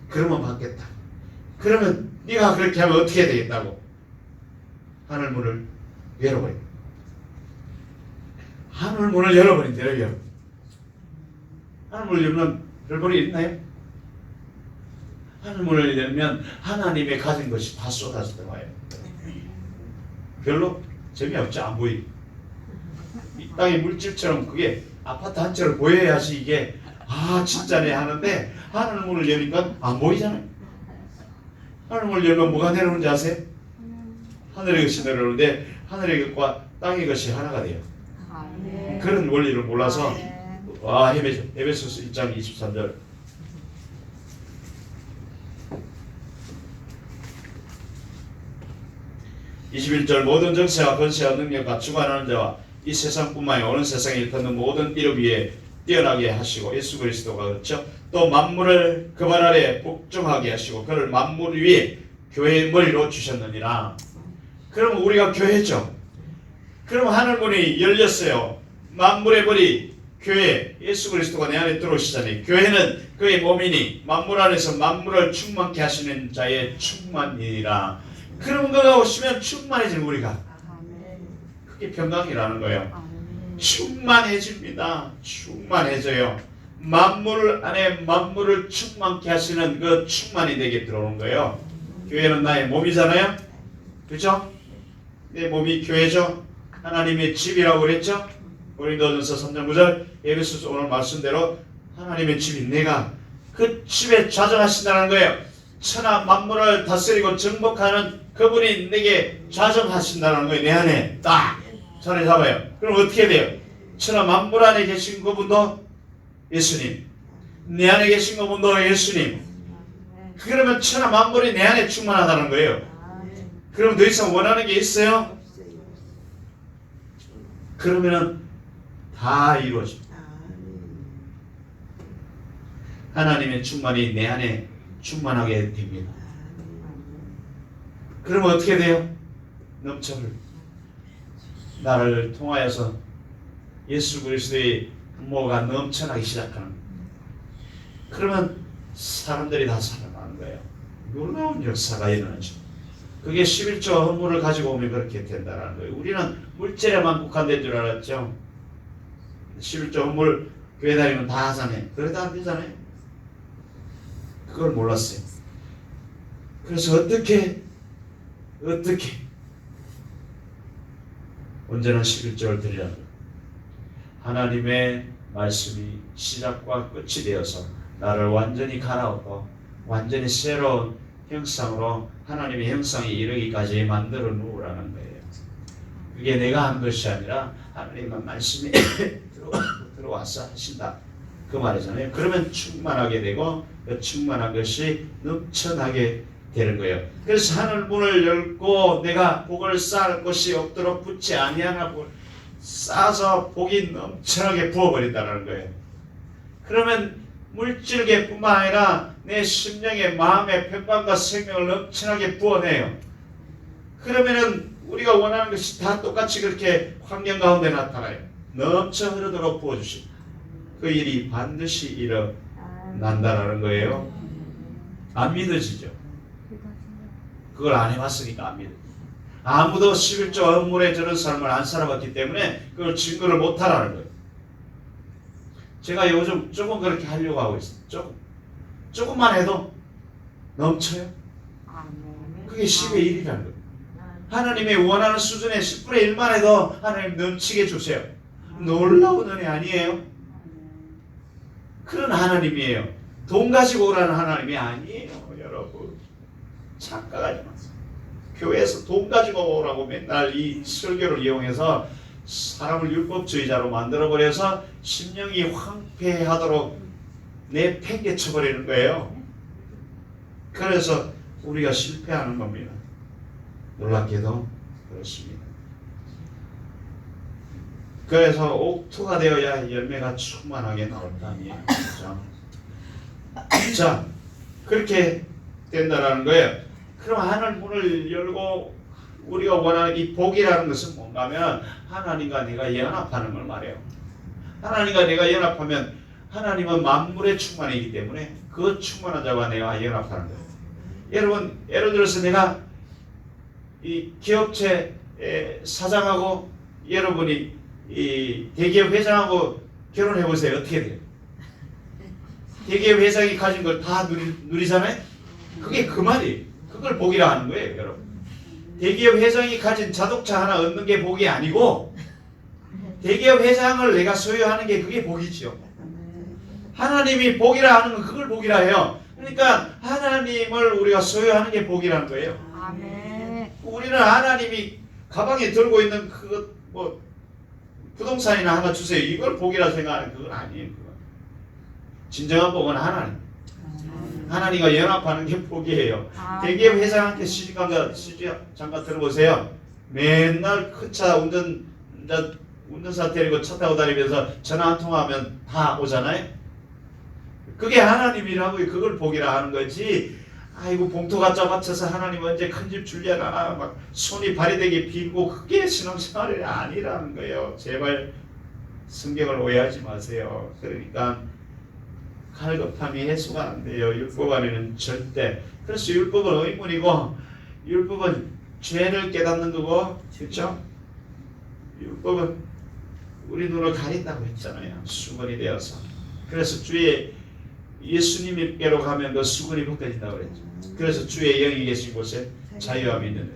그러면 받겠다. 그러면 네가 그렇게 하면 어떻게 되겠다고? 하늘문을 열어버려. 하늘문을 열어버린대요. 하늘문을 열면 별볼이 있나요? 하늘문을 열면 하나님의 가진 것이 다 쏟아져 들어와요. 별로 재미없죠. 안 보이. 이 땅의 물질처럼 그게 아파트 한 채를 보여야지 이게 진짜네 하는데, 하늘문을 여니까 안 보이잖아요. 하늘문을 열면 뭐가 내려오는지 아세요? 하늘의 것이 내려오는데 하늘의 것과 땅의 것이 하나가 돼요. 그런 원리를 몰라서 에베소서 1장 23절. (21절) 모든 정세와 권세와 능력과 주관하는 자와 이 세상뿐만 아니라 오는 세상에 일컫는 모든 이름 위에 뛰어나게 하시고, 예수 그리스도가 그렇죠. 또 만물을 그 발 아래 복종하게 하시고 그를 만물 위에 교회의 머리로 주셨느니라. 그러면 우리가 교회죠. 그럼 하늘문이 열렸어요. 만물의 머리 교회, 예수 그리스도가 내 안에 들어오시잖아요. 교회는 그의 몸이니 만물 안에서 만물을 충만케 하시는 자의 충만이니라. 그런 거가 오시면 충만해지는 우리가. 그게 평강이라는 거예요. 충만해집니다. 충만해져요. 만물 안에 만물을 충만케 하시는 그 충만이 내게 들어오는 거예요. 교회는 나의 몸이잖아요. 그렇죠? 내 몸이 교회죠. 하나님의 집이라고 그랬죠. 고린도전서 3장 9절, 에베소서 오늘 말씀대로 하나님의 집이 내가 그 집에 좌정하신다는 거예요. 천하 만물을 다스리고 정복하는 그분이 내게 좌정하신다는 거예요. 내 안에 딱 자리 잡아요. 그럼 어떻게 돼요? 천하 만물 안에 계신 그분도 예수님, 내 안에 계신 그분도 예수님. 그러면 천하 만물이 내 안에 충만하다는 거예요. 그럼 더 이상 원하는 게 있어요? 그러면은 다 이루어집니다. 하나님의 충만이 내 안에 충만하게 됩니다. 그러면 어떻게 돼요? 넘쳐를 나를 통하여서 예수 그리스도의 부모가 넘쳐나기 시작하는 거예요. 그러면 사람들이 다 살아나는 거예요. 놀라운 역사가 일어나죠. 그게 11조 헌물을 가지고 오면 그렇게 된다는 거예요. 우리는 물질에만 국한된 줄 알았죠. 11조 헌물 교회 다니면 다 하잖아요. 그래도 안 되잖아요. 그걸 몰랐어요. 그래서 어떻게 언제나 11조를 드리라는 거예요. 하나님의 말씀이 시작과 끝이 되어서 나를 완전히 갈아엎고 완전히 새로운 형상으로 하나님의 형상이 이르기까지 만들어 놓으라는 거예요. 그게 내가 한 것이 아니라 하나님의 말씀이 들어와서 하신다. 그 말이잖아요. 그러면 충만하게 되고 그 충만한 것이 넘쳐나게 되는 거예요. 그래서 하늘 문을 열고 내가 복을 쌓을 곳이 없도록 붙지 아니하나 쌓아서 복이 넘쳐나게 부어버린다는 거예요. 그러면 물질계뿐만 아니라 내 심령의 마음의 평강과 생명을 넘쳐나게 부어내요. 그러면은 우리가 원하는 것이 다 똑같이 그렇게 환경 가운데 나타나요. 넘쳐 흐르도록 부어주시고 그 일이 반드시 일어난다라는 거예요. 안 믿어지죠? 그걸 안 해봤으니까 안 믿어요. 아무도 11조 언물에 저런 삶을 안 살아봤기 때문에 그걸 증거를 못하라는 거예요. 제가 요즘 조금 그렇게 하려고 하고 있어요. 조금만 해도 넘쳐요. 그게 10의 1이라는 거예요. 하나님의 원하는 수준의 10분의 1만 해도 하나님 넘치게 주세요. 놀라운 은혜 아니에요? 그런 하나님이에요. 돈 가지고 오라는 하나님이 아니에요. 여러분 착각하지 마세요. 교회에서 돈 가지고 오라고 맨날 이 설교를 이용해서 사람을 율법주의자로 만들어버려서 심령이 황폐하도록 내팽개쳐버리는 거예요. 그래서 우리가 실패하는 겁니다. 놀랍게도 그렇습니다. 그래서 옥토가 되어야 열매가 충만하게 나올 거 아니에요. 그렇죠? 자, 그렇게 된다라는 거예요. 그럼 하늘 문을 열고 우리가 원하는 이 복이라는 것은 뭔가 하면 하나님과 내가 연합하는 걸 말해요. 하나님과 내가 연합하면 하나님은 만물의 충만이기 때문에 그 충만한 자와 내가 연합하는 거예요. 여러분, 예를 들어서 내가 이 기업체 사장하고 여러분이 이 대기업 회장하고 결혼해 보세요. 어떻게 돼요? 대기업 회장이 가진 걸 다 누리잖아요. 그게 그 말이에요. 그걸 복이라 하는 거예요, 여러분. 대기업 회장이 가진 자동차 하나 얻는 게 복이 아니고 대기업 회장을 내가 소유하는 게 그게 복이지요. 하나님이 복이라 하는 건 그걸 복이라 해요. 그러니까 하나님을 우리가 소유하는 게 복이라는 거예요. 아멘. 우리는 하나님이 가방에 들고 있는 그 뭐 부동산이나 하나 주세요. 이걸 복이라 생각하는 그건 아니에요. 그건. 진정한 복은 하나님. 하나님과 연합하는 게 복이에요. 대기업 회장한테 시집장가 들어보세요. 맨날 큰 차 운전사 데리고 차 타고 다니면서 전화 한 통화하면 다 오잖아요. 그게 하나님이라고 그걸 복이라 하는 거지. 아이고 봉투 갖다 맞춰서 하나님 언제 큰 집 줄려나 막 손이 발이되게 빌고 그게 신앙생활이 아니라는 거예요. 제발 성경을 오해하지 마세요. 그러니까 갈급함이 해소가 안 돼요. 율법 안에는 절대. 그래서 율법은 의문이고 율법은 죄를 깨닫는 거고, 그렇죠? 율법은 우리 눈을 가린다고 했잖아요. 수건이 되어서. 그래서 주의 예수님께로 가면 그 수건이 벗겨진다고 그랬죠. 그래서 주의 영이 계신 곳에 자유함이 있는데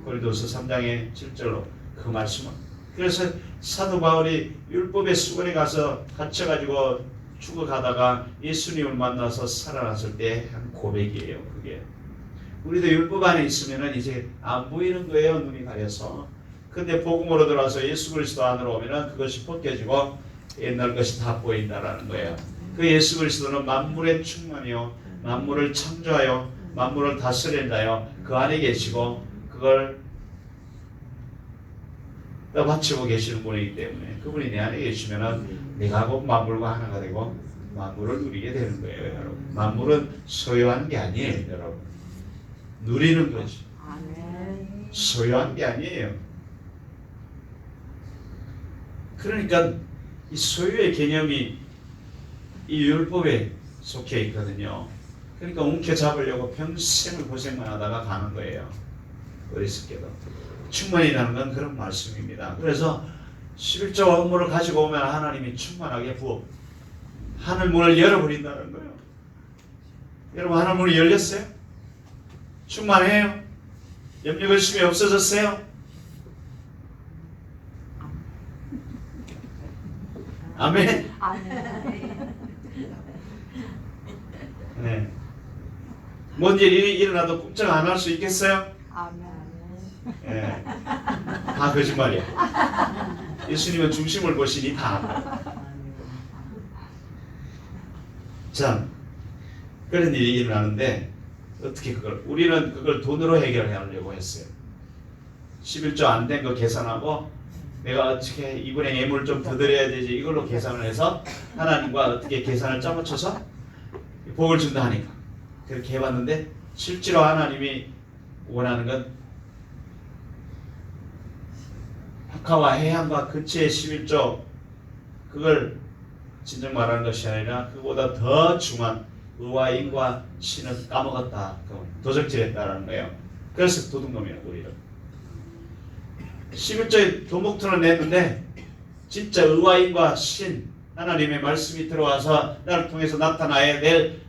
고린도서 3장의 7절로 그 말씀은. 그래서 사도 바울이 율법의 수건에 가서 갇혀가지고 죽어가다가 예수님을 만나서 살아났을 때 한 고백이에요. 그게 우리도 율법 안에 있으면은 이제 안 보이는 거예요. 눈이 가려서. 근데 복음으로 들어와서 예수 그리스도 안으로 오면은 그것이 벗겨지고 옛날 것이 다 보인다라는 거예요. 그 예수 그리스도는 만물의 충만이요, 만물을 창조하여 만물을 다스리는 자요, 그 안에 계시고 그걸 떠받치고 계시는 분이기 때문에 그분이 내 안에 계시면은 내가 곧 만물과 하나가 되고 만물을 누리게 되는 거예요, 여러분. 만물은 소유한 게 아니에요, 여러분. 누리는 거지. 소유한 게 아니에요. 그러니까 이 소유의 개념이 이 율법에 속해 있거든요. 그러니까 움켜잡으려고 평생을 고생만 하다가 가는 거예요. 어리석게도. 충만이라는 건 그런 말씀입니다. 그래서 11조 업무를 가지고 오면 하나님이 충만하게 부어 하늘 문을 열어버린다는 거예요. 여러분, 하늘 문이 열렸어요? 충만해요? 염려 근심이 없어졌어요? 아멘. 네. 뭔 일이 일어나도 꿈쩍 안 할 수 있겠어요? 아멘. 네. 다 거짓말이야. 예수님은 중심을 보시니 다 압니다. 자, 그런 일이 일어나는데 어떻게 우리는 그걸 돈으로 해결하려고 했어요. 11조 안 된 거 계산하고 내가 어떻게 이분의 예물 좀 더 드려야 되지 이걸로 계산을 해서 하나님과 어떻게 계산을 짜맞춰서 복을 준다 하니까 그렇게 해봤는데 실제로 하나님이 원하는 건 박하와 해양과 근처의 11조 그걸 진정 말하는 것이 아니라 그보다 더 중요한 의와 인과 신은 까먹었다. 도적질했다라는 거예요. 그래서 도둑놈이라고 우리를 11조에 도목토를 냈는데 진짜 의와 인과 신 하나님의 말씀이 들어와서 나를 통해서 나타나야 될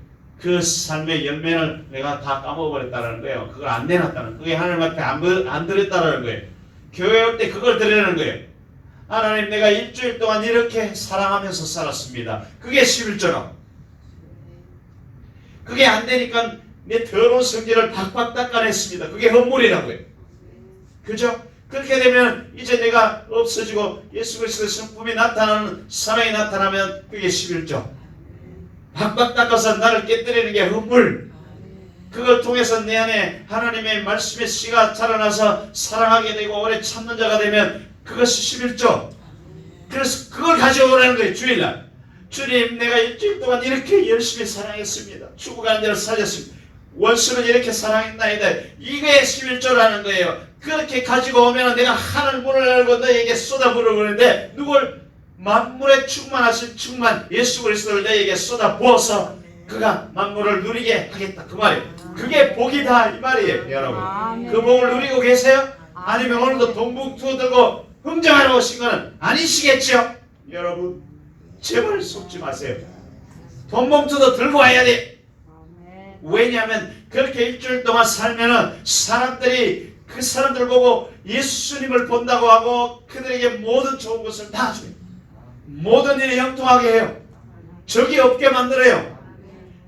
그 삶의 열매를 내가 다 까먹어버렸다는 거예요. 그걸 안 내놨다는 그게 하나님 앞에 안 드렸다는 거예요. 교회 올 때 그걸 드리는 거예요. 하나님 내가 일주일 동안 이렇게 사랑하면서 살았습니다. 그게 11조라. 그게 안 되니까 내 더러운 성질을 박박 닦아냈습니다. 그게 헌물이라고요. 그죠? 그렇게 되면 이제 내가 없어지고 예수 그리스도의 성품이 나타나는 사랑이 나타나면 그게 11조. 박박 닦아서 나를 깨뜨리는 게 헌물. 그걸 통해서 내 안에 하나님의 말씀의 씨가 자라나서 사랑하게 되고 오래 참는 자가 되면 그것이 11조. 그래서 그걸 가져오라는 거예요. 주일날. 주님 내가 일주일 동안 이렇게 열심히 사랑했습니다. 죽어가는 자를 살렸습니다. 원수는 이렇게 사랑했나이다. 이게 11조라는 거예요. 그렇게 가지고 오면 내가 하늘 문을 열고 너에게 쏟아부어 버리는데 누굴 만물에 충만하신 충만 예수 그리스도를 너에게 쏟아 부어서 그가 만물을 누리게 하겠다. 그 말이에요. 그게 복이다 이 말이에요. 여러분 그 복을 누리고 계세요? 아니면 오늘도 동북투 들고 흥정하러 오신 거는 아니시겠죠? 여러분 제발 속지 마세요. 돈봉투도 들고 와야 돼. 왜냐하면 그렇게 일주일 동안 살면은 사람들이 그 사람들 보고 예수님을 본다고 하고 그들에게 모든 좋은 것을 다 줘요. 모든 일이 형통하게 해요. 적이 없게 만들어요.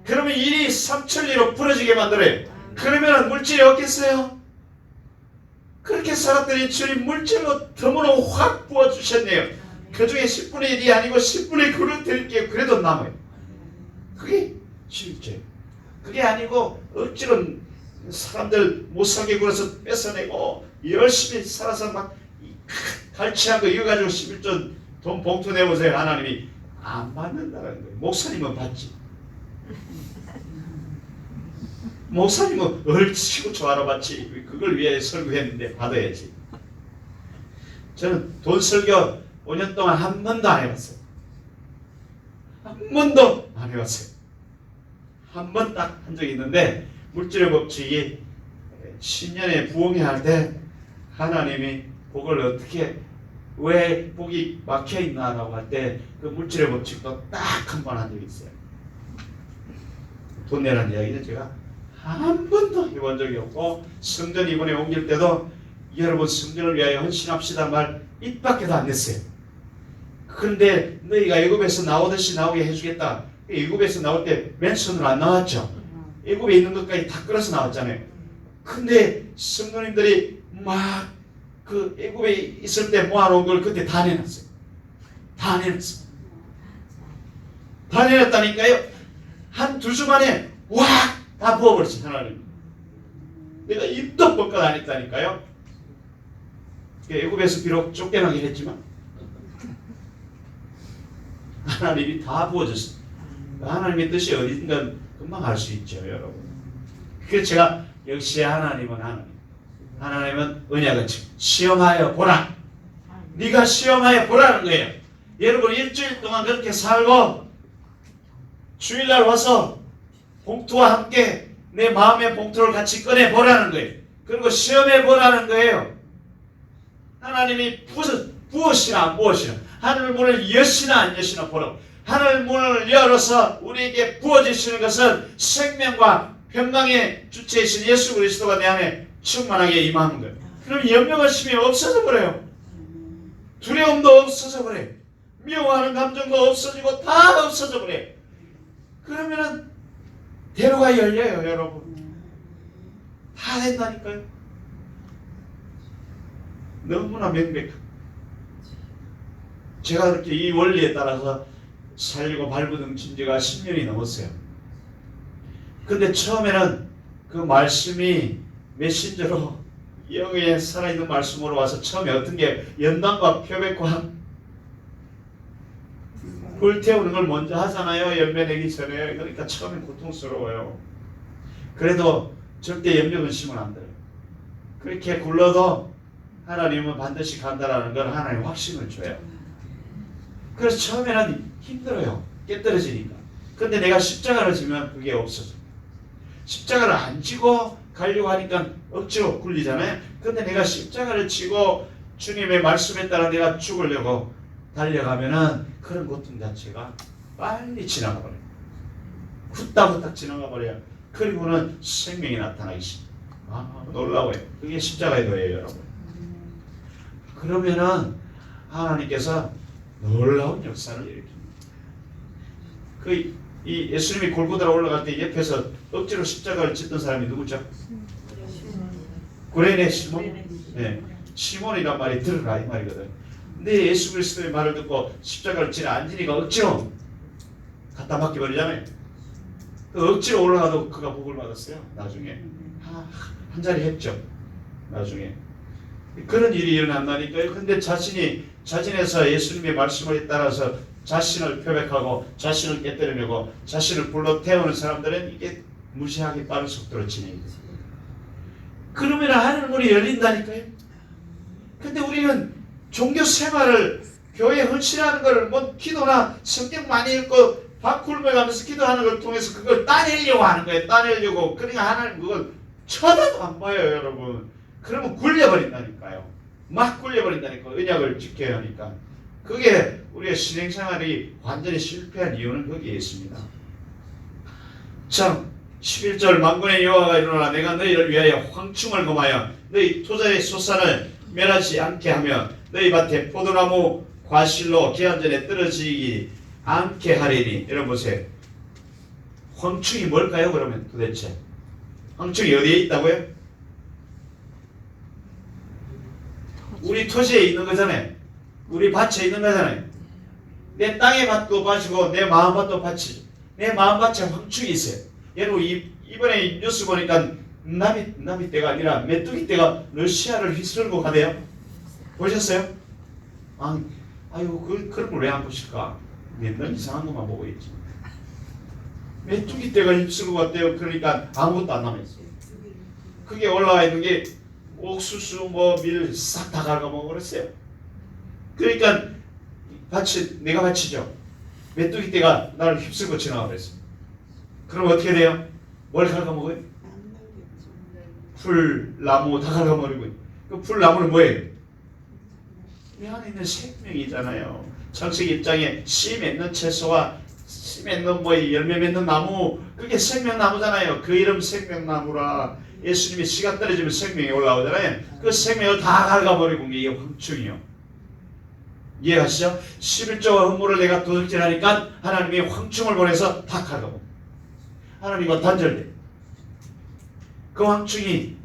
그러면 일이 삼천리로 부러지게 만들어요. 그러면 물질이 없겠어요? 그렇게 살았더니 주님 물질로 덤으로 확 부어주셨네요. 그 중에 10분의 1이 아니고 10분의 9를 드릴게요. 그래도 남아요. 그게 실제. 그게 아니고 억지로 사람들 못 살게 굴어서 뺏어내고 열심히 살아서 막 갈취한 거 이거 가지고 11조 돈 봉투 내보세요. 하나님이 안 받는다는 거예요. 목사님은 받지. 목사님은 얼치고 좋아라 받지. 그걸 위해 설교했는데 받아야지. 저는 돈 설교 5년 동안 한 번도 안 해봤어요. 한 번도 안 해봤어요. 한 번 딱 한 적이 있는데 물질의 법칙이 10년에 부흥회 할 때 하나님이 복을 어떻게 왜 복이 막혀있나 라고 할 때 그 물질의 법칙도 딱 한 번 한 적이 있어요. 돈 내라는 이야기는 제가 한 번도 해본 적이 없고 성전 이번에 옮길 때도 여러분 성전을 위하여 헌신합시다 말 입 밖에도 안 냈어요. 그런데 너희가 애굽에서 나오듯이 나오게 해주겠다. 애굽에서 나올 때 맨손으로 안 나왔죠. 애굽에 있는 것까지 다 끌어서 나왔잖아요. 근데 성도님들이 막 그 애굽에 있을 때 모아놓은 걸 그때 다 내놨어요. 다 내놨어요. 다 내놨다니까요. 한 두 주 만에 와 다 부어버렸어요. 하나님. 내가 입도 뻑긋 안 했다니까요. 애굽에서 비록 쫓겨나긴 했지만 하나님이 다 부어줬어요. 하나님의 뜻이 어딘가 금방 알 수 있죠, 여러분. 그래서 제가 역시 하나님은 하나님. 하나님은 언약은 시험하여 보라. 네가 시험하여 보라는 거예요. 여러분 일주일 동안 그렇게 살고 주일날 와서 봉투와 함께 내 마음의 봉투를 같이 꺼내 보라는 거예요. 그리고 시험해 보라는 거예요. 하나님이 부으시나 안 부으시나, 하늘 문을 여시나 안 여시나 보라고. 하늘 문을 열어서 우리에게 부어주시는 것은 생명과 평강의 주체이신 예수 그리스도가 내 안에 충만하게 임하는 거예요. 그럼 염려의심이 없어져 버려요. 두려움도 없어져 버려요. 미워하는 감정도 없어지고 다 없어져 버려요. 그러면은 대로가 열려요, 여러분. 다 된다니까요. 너무나 명백한. 제가 그렇게 이 원리에 따라서 살고 발부둥 친 지가 10년이 넘었어요. 근데 처음에는 그 말씀이 메신저로 영의 살아있는 말씀으로 와서 처음에 어떤 게 연단과 표백과 불태우는 걸 먼저 하잖아요. 열매 내기 전에. 그러니까 처음엔 고통스러워요. 그래도 절대 염려 근심은 안 들어요. 그렇게 굴러도 하나님은 반드시 간다라는 걸 하나님 확신을 줘요. 그래서 처음에는 힘들어요. 깨떨어지니까. 근데 내가 십자가를 지면 그게 없어져. 십자가를 안 지고 가려고 하니까 억지로 굴리잖아요. 근데 내가 십자가를 지고 주님의 말씀에 따라 내가 죽으려고 달려가면은 그런 고통 자체가 빨리 지나가 버려요. 후딱후딱 지나가 버려요. 그리고는 생명이 나타나기 시작해요. 놀라워요. 그게 십자가의 도예요, 여러분. 그러면은 하나님께서 놀라운 역사를 일으킵니다. 이 예수님이 골고다라 올라갈 때 옆에서 억지로 십자가를 짓던 사람이 누구죠? 구레네 시몬. 네, 시몬이란 말이 들으라 이 말이거든. 근데 예수 그리스도의 말을 듣고 십자가를 지는 안진이가 억지로 갖다 박혀 버리잖아요. 그 억지로 올라가도 그가 복을 받았어요. 나중에 한 자리 했죠. 나중에 그런 일이 일어난다니까요. 근데 자신에서 예수님의 말씀을 따라서 자신을 표백하고 자신을 깨뜨리려고 자신을 불러 태우는 사람들은 이게 무시하기 빠른 속도로 진행돼요. 그러면 하늘 문이 열린다니까요. 근데 우리는 종교 생활을 교회 헌신하는 걸 뭐 기도나 성경 많이 읽고 밥굶어가면서 기도하는 걸 통해서 그걸 따내려고 하는 거예요. 따내려고. 그러니까 하나님 그걸 쳐다도 안 봐요, 여러분. 그러면 굴려버린다니까요. 막 굴려버린다니까. 언약을 지켜야 하니까. 그게 우리의 신앙생활이 완전히 실패한 이유는 거기에 있습니다. 참 11절 만군의 여호와가 일어나 내가 너희를 위하여 황충을 금하여 너희 토자의 소산을 멸하지 않게 하며 너희 밭에 포도나무 과실로 기한전에 떨어지지 않게 하리니. 여러분 보세요. 황충이 뭘까요? 그러면 도대체 황충이 어디에 있다고요? 우리 토지에 있는 거잖아요. 우리 밭에 있는 거잖아요. 내 땅의 밭도 밭이고 내 마음 밭도 밭이. 내 마음 밭에 황충이 있어요. 여러분 이번에 뉴스 보니까 나비 떼가 아니라 메뚜기 떼가 러시아를 휘슬고 가대요. 보셨어요? 아유 그런 걸 왜 안 보실까? 맨날 이상한 것만 보고 있지. 메뚜기 떼가 휘슬고 갔대요. 그러니까 아무것도 안 남아있어요. 그게 올라와 있는 게 옥수수 밀 싹 다 갉아먹어 버렸어요. 그러니까 내가 밭이죠. 메뚜기 떼가 나를 휩쓸고 지나가 버렸어요. 그럼 어떻게 돼요? 뭘 갉아먹어요? 풀, 나무 다 갉아버리고. 그 풀, 나무는 뭐예요? 이 안에 있는 생명이잖아요. 창세기 1장에 씨 맺는 채소와 씨 맺는 열매 맺는 나무, 그게 생명나무잖아요. 그 이름 생명나무라. 예수님이 씨가 떨어지면 생명이 올라오잖아요. 그 생명을 다 갉아버리고 이게 황충이요. 이해하시죠? 11조와 헌물을 내가 도둑질하니까 하나님이 황충을 보내서 다 갉아버려. 하나님과 단절돼. 그 황충이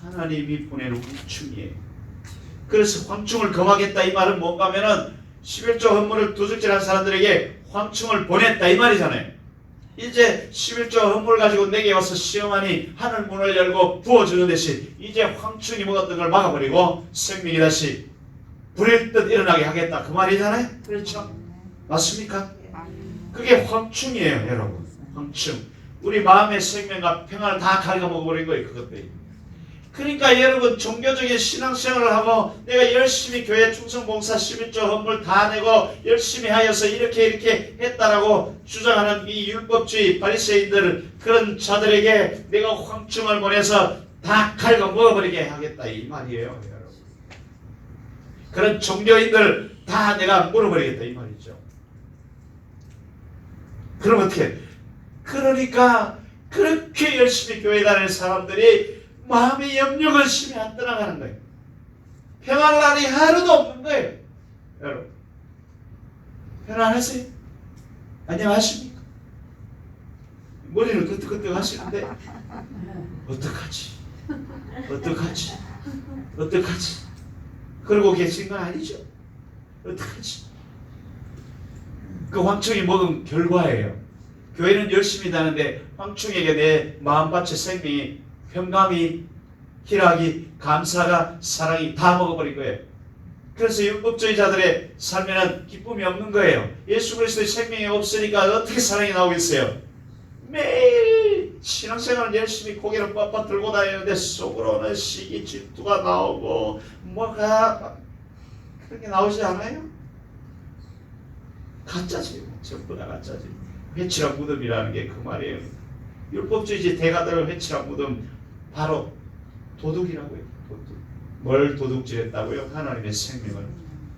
하나님이 보내는 황충이에요. 그래서 황충을 금하겠다 이 말은 뭔가 하면은 11조 헌물을 도둑질한 사람들에게 황충을 보냈다 이 말이잖아요. 이제 11조 헌물 가지고 내게 와서 시험하니 하늘 문을 열고 부어주는 대신 이제 황충이 먹었던 걸 막아버리고 생명이 다시 불일 듯 일어나게 하겠다 그 말이잖아요. 그렇죠? 맞습니까? 그게 황충이에요, 여러분. 황충. 우리 마음의 생명과 평안을 다 갉아먹어버린 거예요, 그것들이. 그러니까 여러분 종교적인 신앙생활을 하고 내가 열심히 교회 충성봉사 11조 헌물 다 내고 열심히 하여서 이렇게 했다라고 주장하는 이 율법주의 바리새인들 그런 자들에게 내가 황충을 보내서 다 갉아먹어버리게 하겠다 이 말이에요, 여러분. 그런 종교인들 다 내가 물어버리겠다 이 말이죠. 그럼 어떻게? 그러니까 그렇게 열심히 교회 다니는 사람들이 마음의 염려가 심히 안 떠나가는 거예요. 평안할 날이 하루도 없는 거예요. 여러분 편안하세요? 안녕하십니까? 머리를 끄떡끄떡 하시는데 어떡하지? 그러고 계신 건 아니죠. 어떡하지? 그 황충이 먹은 결과예요. 교회는 열심히 다는데 황충에게 내 마음밭의 생명이, 평강이, 희락이, 감사가, 사랑이 다 먹어버린 거예요. 그래서 율법주의자들의 삶에는 기쁨이 없는 거예요. 예수 그리스도의 생명이 없으니까 어떻게 사랑이 나오겠어요? 매일 신앙생활은 열심히 고개를 빳빳 들고 다니는데 속으로는 시기, 질투가 나오고 뭐가 그렇게 나오지 않아요? 가짜지. 전부 다 가짜지. 회칠한 무덤이라는 게 그 말이에요. 율법주의 대가들을 회칠한 무덤, 바로 도둑이라고요. 도둑. 뭘 도둑질했다고요? 하나님의 생명을,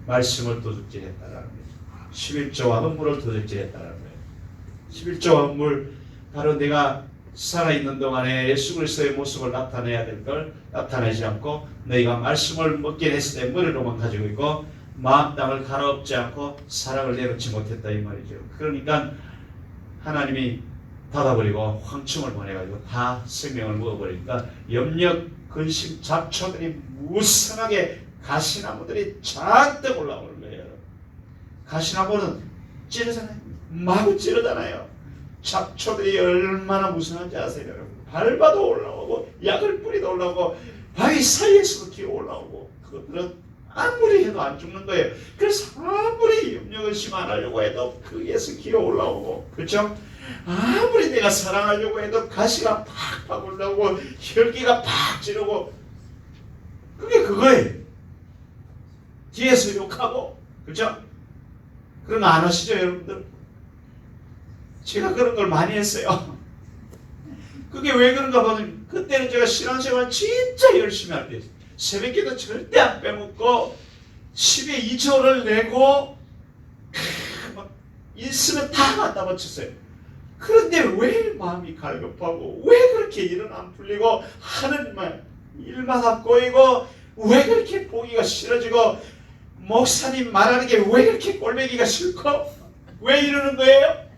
말씀을 도둑질했다라는 거예요. 11조와 헌물을 도둑질했다라는 거예요. 11조와 헌물, 바로 내가 살아있는 동안에 예수 그리스도의 모습을 나타내야 될 걸 나타내지 않고 너희가 말씀을 먹긴 했을 때 머리로만 가지고 있고 마음 땅을 갈아엎지 않고 사랑을 내놓지 못했다 이 말이죠. 그러니까 하나님이 닫아버리고 황충을 보내가지고 다 생명을 먹어버리니까 염려, 근심, 잡초들이 무성하게, 가시나무들이 잔뜩 올라오는 거예요. 가시나무는 찌르잖아요. 마구 찌르잖아요. 잡초들이 얼마나 무성한지 아세요, 여러분? 밟아도 올라오고 약을 뿌리도 올라오고 바위 사이에서도 기어 올라오고 그것들은 아무리 해도 안 죽는 거예요. 그래서 아무리 염려근심 안 하려고 해도 거기에서 기어 올라오고, 그렇죠? 아무리 내가 사랑하려고 해도 가시가 팍팍 올라오고 혈기가 팍 지르고, 그게 그거예요. 뒤에서 욕하고, 그렇죠? 그런 거 안 하시죠, 여러분들? 제가 그런 걸 많이 했어요. 그게 왜 그런가 보면 그때는 제가 신앙생활 진짜 열심히 할 때 새벽기도 절대 안 빼먹고 10에 2조를 내고 막 있으면 다 갖다 바쳤어요. 그런데 왜 마음이 갈급하고 왜 그렇게 일은 안 풀리고 하는 일마다 꼬이고 왜 그렇게 보기가 싫어지고 목사님 말하는 게 왜 그렇게 꼴보기가 싫고 왜 이러는 거예요?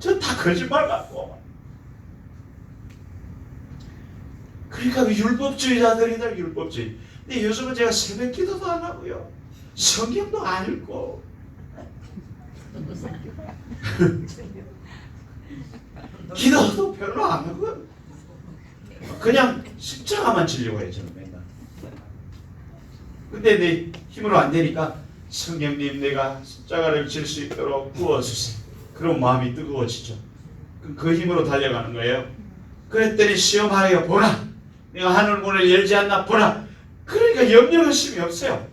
저 다 거짓말 같고. 그러니까 율법주의자들이다, 율법주의. 근데 요즘은 제가 새벽 기도도 안 하고요. 성경도 안 읽고. 기도도 별로 안 하고. 그냥 십자가만 지려고 해요, 저는 맨날. 근데 내 힘으로 안 되니까 성령님 내가 십자가를 질 수 있도록 구워주세요. 그럼 마음이 뜨거워지죠. 그 힘으로 달려가는 거예요. 그랬더니 시험하여 보라. 내가 하늘 문을 열지 않나 보라. 그러니까 염려의심이 없어요.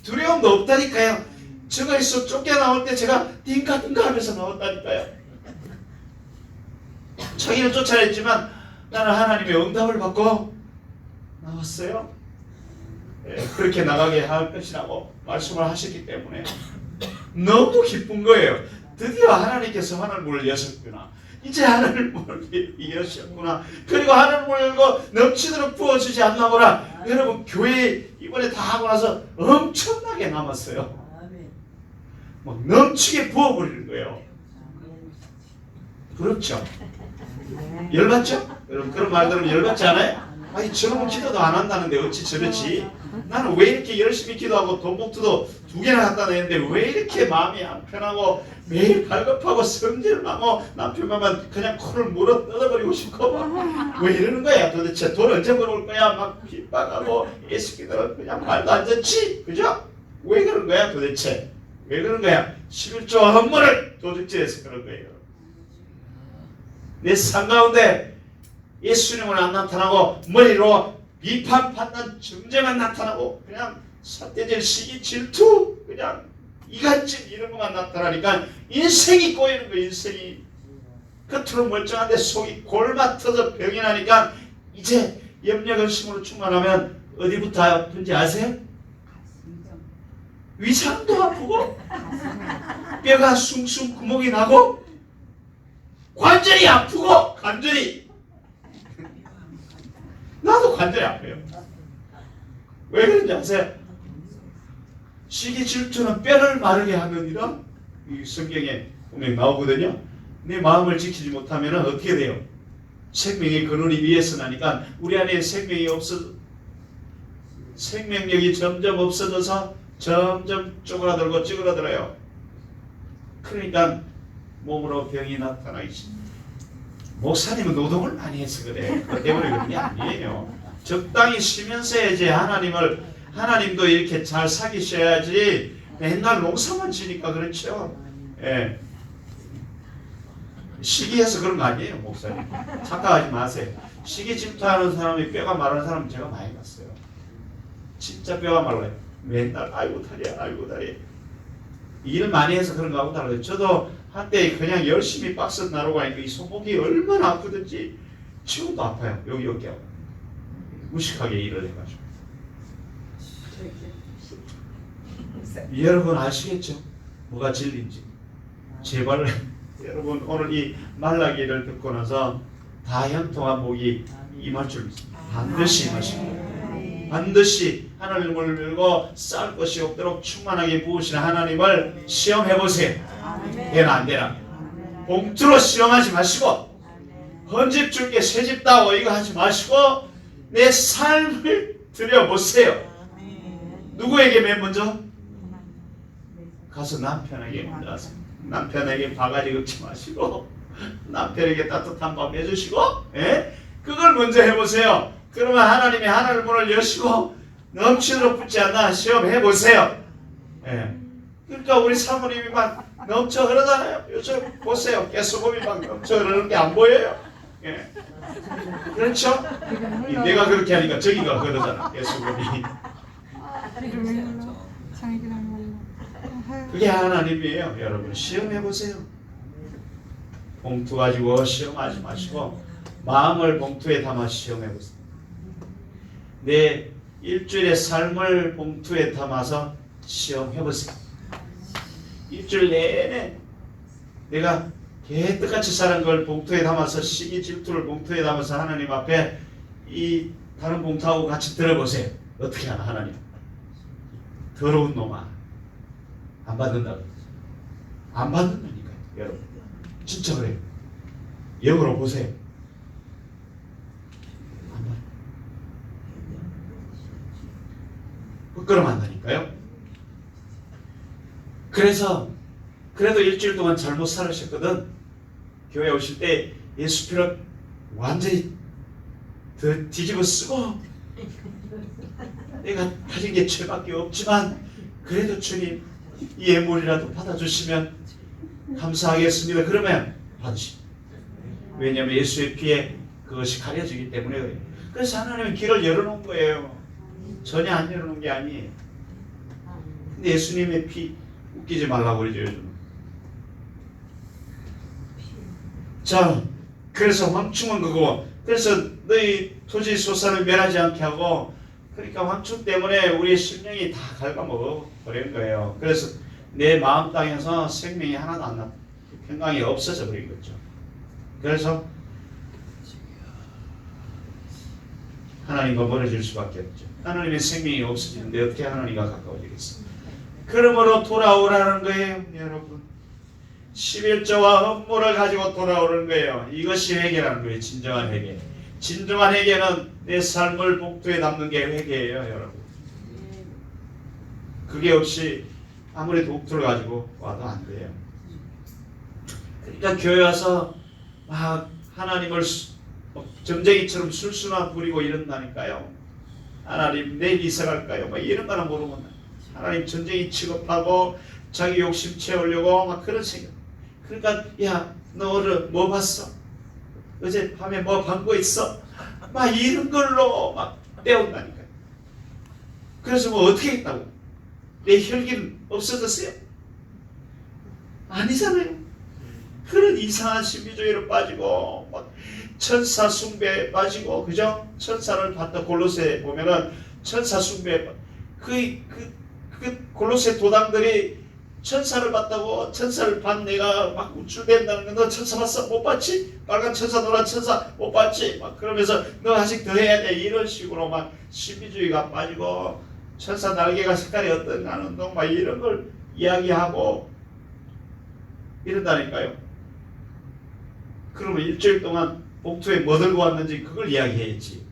두려움도 없다니까요. 저거에서 쫓겨나올 때 제가 띵가띵가 하면서 나왔다니까요. 자기는 쫓아냈지만 나는 하나님의 응답을 받고 나왔어요. 그렇게 나가게 할 것이라고 말씀을 하셨기 때문에 너무 기쁜 거예요. 드디어 하나님께서 하늘문을 여셨구나. 이제 하늘문을 여셨구나. 그리고 하늘문을 열고 넘치도록 부어주지 않나 보라. 여러분 교회 이번에 다 하고 나서 엄청나게 남았어요. 막 넘치게 부어버리는 거예요. 부럽죠? 열받죠? 여러분 그런 말 들으면 열받지 않아요? 아니 저놈은 기도도 안 한다는데 어찌 저렇지? 나는 왜 이렇게 열심히 기도하고 돈봉투도 2개나 갖다 내는데 왜 이렇게 마음이 안 편하고 매일 갈급하고 성질을 나고 남편만 그냥 코를 물어 뜯어버리고 싶고 왜 이러는 거야 도대체? 돈 언제 벌어올 거야? 막 핍박하고 이 새끼들은 그냥 말도 안 듣지? 그죠? 왜 그런 거야 도대체? 왜 그런 거야? 11조와 헌물을 도둑질해서 그런 거예요. 내 삶 가운데 예수님은 안 나타나고 머리로 비판, 판단, 정죄만 나타나고 그냥 삿대질, 시기, 질투, 그냥 이간질 이런 것만 나타나니까 인생이 꼬이는 거예요. 인생이 겉으로 멀쩡한데 속이 골마터서 병이 나니까 이제 염려근심으로 충만하면 어디부터 아픈지 아세요? 위장도 아프고 뼈가 숭숭 구멍이 나고 관절이 아프고 관절이 나도 관절이 아파요. 왜 그런지 아세요? 시기 질투는 뼈를 마르게 하느니라 이 성경에 분명히 나오거든요. 내 마음을 지키지 못하면 어떻게 돼요? 생명의 근원이 위에서 나니까 우리 안에 생명이 없어 생명력이 점점 없어져서 점점 쭈그라들어요. 그러니까 몸으로 병이 나타나기 시작합니다. 목사님은 노동을 많이 해서 그래. 그것 때문에 그런 게 아니에요. 적당히 쉬면서 해야지. 하나님도 이렇게 잘 사귀셔야지. 맨날 농사만 지니까 그렇죠. 예. 시기해서 그런 거 아니에요, 목사님. 착각하지 마세요. 시기 질투하는 사람이 뼈가 마른 사람 제가 많이 봤어요. 진짜 뼈가 말라요. 맨날 아이고 다리야. 일을 많이 해서 그런 거하고 다르죠. 저도 한때 그냥 열심히 박스 나르고 하니까 이 손목이 얼마나 아프든지 지금도 아파요. 여기 어깨하고. 무식하게 일을 해가지고. 여러분 아시겠죠? 뭐가 진리인지. 제발 여러분 오늘 이 말라기를 듣고 나서 다 형통한 복이 임할 줄 믿습니다. 반드시 임하시고 반드시 하늘을 밀고 쌀 것이 없도록 충만하게 부으시는 하나님을 시험해보세요. 되나 안 되나? 봉투로 시험하지 마시고 헌집 줄게 새집 다오 이거 하지 마시고 내 삶을 드려보세요. 누구에게 맨 먼저? 가서 남편에게 먼저 하세요. 남편에게 바가지 긁지 마시고 남편에게 따뜻한 밥 해주시고 그걸 먼저 해보세요. 그러면 하나님이 하늘 문을 여시고 넘치도록 붙지 않나 시험해보세요. 그러니까 우리 사모님이 막 넘쳐 흐르잖아요. 요즘 보세요. 깨소금이 막 넘쳐 흐르는 게 안 보여요. 그렇죠? 내가 그렇게 하니까 저기가 흐르잖아. 깨소금이. 그게 하나님이에요. 여러분 시험해보세요. 봉투 가지고 시험하지 마시고 마음을 봉투에 담아 시험해보세요. 내 일주일의 삶을 봉투에 담아서 시험해보세요. 일주일 내내 내가 개떡같이 사는 걸 봉투에 담아서 시기 질투를 봉투에 담아서 하나님 앞에 이 다른 봉투하고 같이 들어보세요. 어떻게 하나 하나님. 더러운 놈아. 안 받는다고. 안 받는다니까요. 여러분. 진짜 그래요. 영어로 보세요. 안 받. 부끄러워한다니까요. 그래도 일주일 동안 잘못 살으셨거든. 교회 오실 때 예수 피로 완전히 뒤집어 쓰고 내가 가진 게 죄밖에 없지만 그래도 주님 이 예물이라도 받아주시면 감사하겠습니다. 그러면 받으십니다. 왜냐하면 예수의 피에 그것이 가려지기 때문에 그래요. 그래서 하나님은 길을 열어놓은 거예요. 전혀 안 열어놓은 게 아니에요. 근데 예수님의 피 웃기지 말라고 그러죠. 요즘. 자, 그래서 황충은 그거. 그래서 너희 토지 소산을 멸하지 않게 하고 그러니까 황충 때문에 우리의 심령이 다 갉아먹어 버린 거예요. 그래서 내 마음 땅에서 생명이 하나도 안 나, 평강이 없어져 버린 거죠. 그래서 하나님과 멀어질 수밖에 없죠. 하나님의 생명이 없어지는데 어떻게 하나님과 가까워지겠어요? 그러므로 돌아오라는 거예요, 여러분. 11조와 헌물을 가지고 돌아오는 거예요. 이것이 회개라는 거예요. 진정한 회개. 진정한 회개는 내 삶을 봉투에 담는 게 회개예요, 여러분. 그게 없이 아무리 봉투를 가지고 와도 안 돼요. 그러니까 교회 와서 막 하나님을 점쟁이처럼 술수나 부리고 이런다니까요. 하나님 내일 이사 갈까요? 막 이런 거나 모르면 하나님 점쟁이 취급하고 자기 욕심 채우려고 막 그런 생각. 그러니까 야 너 오늘 뭐 봤어? 어제 밤에 뭐 본 거 있어? 막 이런 걸로 막 때운다니까요. 그래서 뭐 어떻게 했다고? 내 혈기는 없어졌어요? 아니잖아요. 그런 이상한 신비주의로 빠지고 막 천사 숭배에 빠지고 그죠? 천사를 봤다. 골로새 보면은 천사 숭배에 그 골로새 도당들이 천사를 봤다고 천사를 반 내가 막 우쭐댄다는 거 너 천사 봤어? 못 봤지? 빨간 천사 노란 천사 못 봤지? 막 그러면서 너 아직 더 해야 돼 이런 식으로 막 신비주의가 빠지고 천사 날개가 색깔이 어떤가 하는 동 막 이런 걸 이야기하고 이런다니까요. 그러면 일주일 동안 봉투에 뭐 들고 왔는지 그걸 이야기해야지.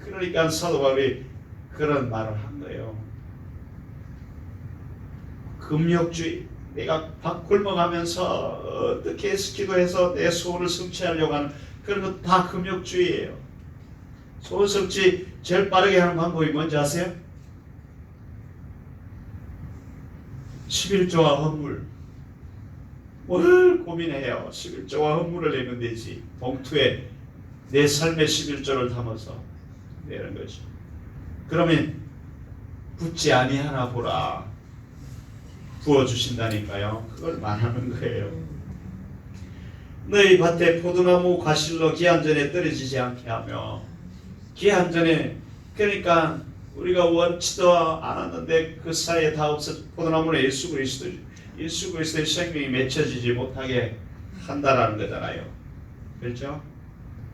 그러니까 사도 바울이 그런 말을 한 거예요. 금욕주의, 내가 밥 굶어가면서 어떻게 시키고 해서 내 소원을 성취하려고 하는 그런 거 다 금욕주의예요. 소원 성취 제일 빠르게 하는 방법이 뭔지 아세요? 11조와 헌물. 뭘 고민해요. 11조와 헌물을 내면 되지. 봉투에 내 삶의 11조를 담아서 내는 거죠. 그러면 붓지 아니하나 보라. 부어주신다니까요. 그걸 말하는 거예요. 너희 밭에 포도나무 과실로 기한전에 떨어지지 않게 하며, 기한전에, 그러니까 우리가 원치도 않았는데 그 사이에 다 없어. 포도나무는 예수 그리스도의 생명이 맺혀지지 못하게 한다라는 거잖아요. 그렇죠?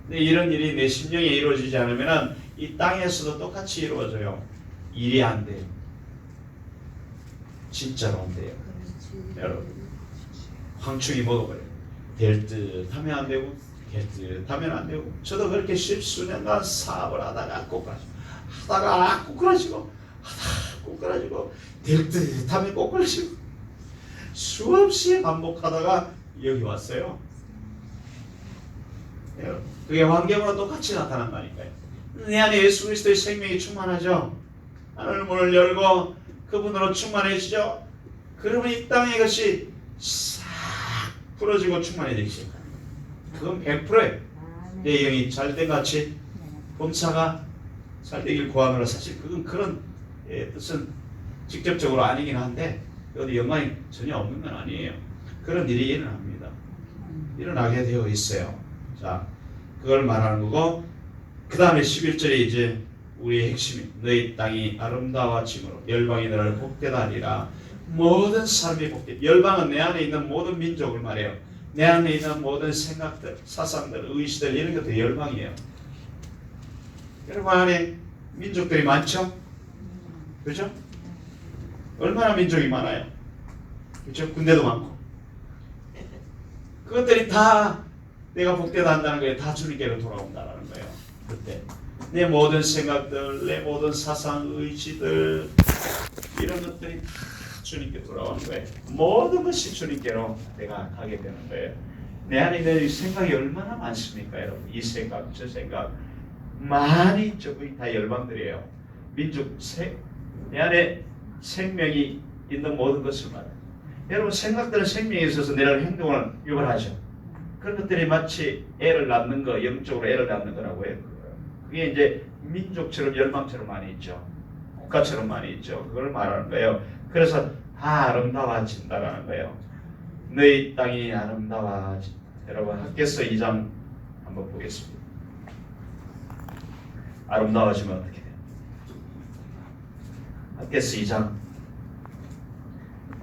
근데 이런 일이 내 심령에 이루어지지 않으면 이 땅에서도 똑같이 이루어져요. 일이 안 돼요. 진짜로 안 돼요. 여러분, 황충이 먹어버려요. 될 듯 하면 안 되고 될 듯 하면 안 되고. 저도 그렇게 십수년간 사업을 하다가 꼬꾸라지고, 하다가 꼬꾸라지고, 하다가 꼬꾸라지고, 될 듯 하면 꼬꾸라지고, 수없이 반복하다가 여기 왔어요. 여러분, 그게 환경으로 똑같이 나타난다니까요. 내 안에 예수 그리스도의 생명이 충만하죠. 하늘 문을 열고 그분으로 충만해지죠. 그러면 이 땅의 것이 싹 풀어지고 충만해지기 시작합니다. 그건 100%예요. 내 영이 잘된 같이 범사가 잘되길 구하노라. 사실 그건 그런 뜻은 직접적으로 아니긴 한데 어디 연관이 전혀 없는 건 아니에요. 그런 일이 일어납니다. 일어나게 되어 있어요. 자, 그걸 말하는 거고, 그 다음에 11절에 이제 우리의 핵심이 너희 땅이 아름다워짐으로 열방이 너를 복되다 하리라. 모든 사람이 복되. 열방은 내 안에 있는 모든 민족을 말해요. 내 안에 있는 모든 생각들, 사상들, 의시들 이런 것들이 열방이에요. 여러분 안에 민족들이 많죠? 그렇죠? 얼마나 민족이 많아요. 그렇죠? 군대도 많고. 그것들이 다 내가 복되다 한다는 거예요. 다 주님께로 돌아온다는 거예요. 그때 내 모든 생각들, 내 모든 사상, 의지들 이런 것들이 다 주님께 돌아오는 거예요. 모든 것이 주님께로 내가 가게 되는 거예요. 내 안에 있는 생각이 얼마나 많습니까, 여러분? 이 생각, 저 생각 많이 있죠. 거의 다 열방들이에요. 민족, 내 안에 생명이 있는 모든 것을 말해요. 여러분, 생각들은 생명에 있어서 내가 행동을 유발하죠. 그런 것들이 마치 애를 낳는 거, 영적으로 애를 낳는 거라고 해요. 그게 이제 민족처럼 열방처럼 많이 있죠. 국가처럼 많이 있죠. 그걸 말하는 거예요. 그래서 다 아름다워진다라는 거예요. 너희 땅이 아름다워진다. 여러분, 학개서 2장 한번 보겠습니다. 아름다워지면 어떻게 돼요? 학개서 2장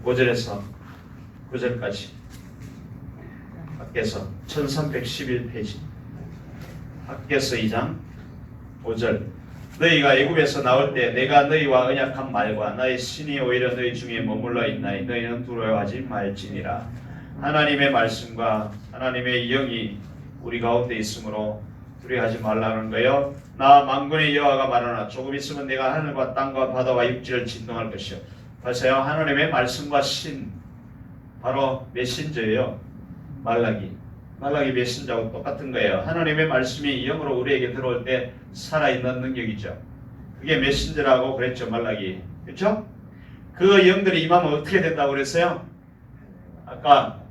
5절에서 9절까지. 학개서 1311페이지. 학개서 2장 5절. 너희가 애굽에서 나올 때 내가 너희와 언약한 말과 나의 신이 오히려 너희 중에 머물러 있나니 너희는 두려워하지 말지니라. 하나님의 말씀과 하나님의 영이 우리 가운데 있으므로 두려워하지 말라는 거예요. 나 만군의 여호와가 말하노라. 조금 있으면 내가 하늘과 땅과 바다와 육지를 진동할 것이요. 보세요. 하나님의 말씀과 신, 바로 메신저예요. 말라기 메신저하고 똑같은 거예요. 하나님의 말씀이 영으로 우리에게 들어올 때 살아있는 능력이죠. 그게 메신저라고 그랬죠. 말라기. 그렇죠? 그 영들이 임하면 어떻게 된다고 그랬어요? 아까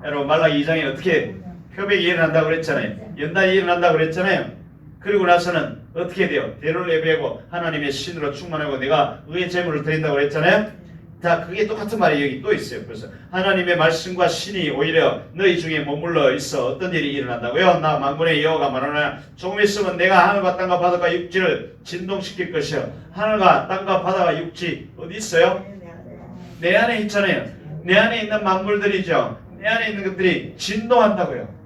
여러분 말라기 2장에 어떻게 표백이 일어난다고 그랬잖아요. 연단이 일어난다고 그랬잖아요. 그리고 나서는 어떻게 돼요? 대를 예배하고 하나님의 신으로 충만하고 내가 의의 제물을 드린다고 그랬잖아요. 자, 그게 똑같은 말이 여기 또 있어요. 그래서 하나님의 말씀과 신이 오히려 너희 중에 머물러 있어. 어떤 일이 일어난다고요? 나 만군의 여호와가 말하노라. 조금 있으면 내가 하늘과 땅과 바다가 육지를 진동시킬 것이요. 하늘과 땅과 바다가 육지 어디 있어요? 내 안에 있잖아요. 내 안에 있는 만물들이죠. 내 안에 있는 것들이 진동한다고요.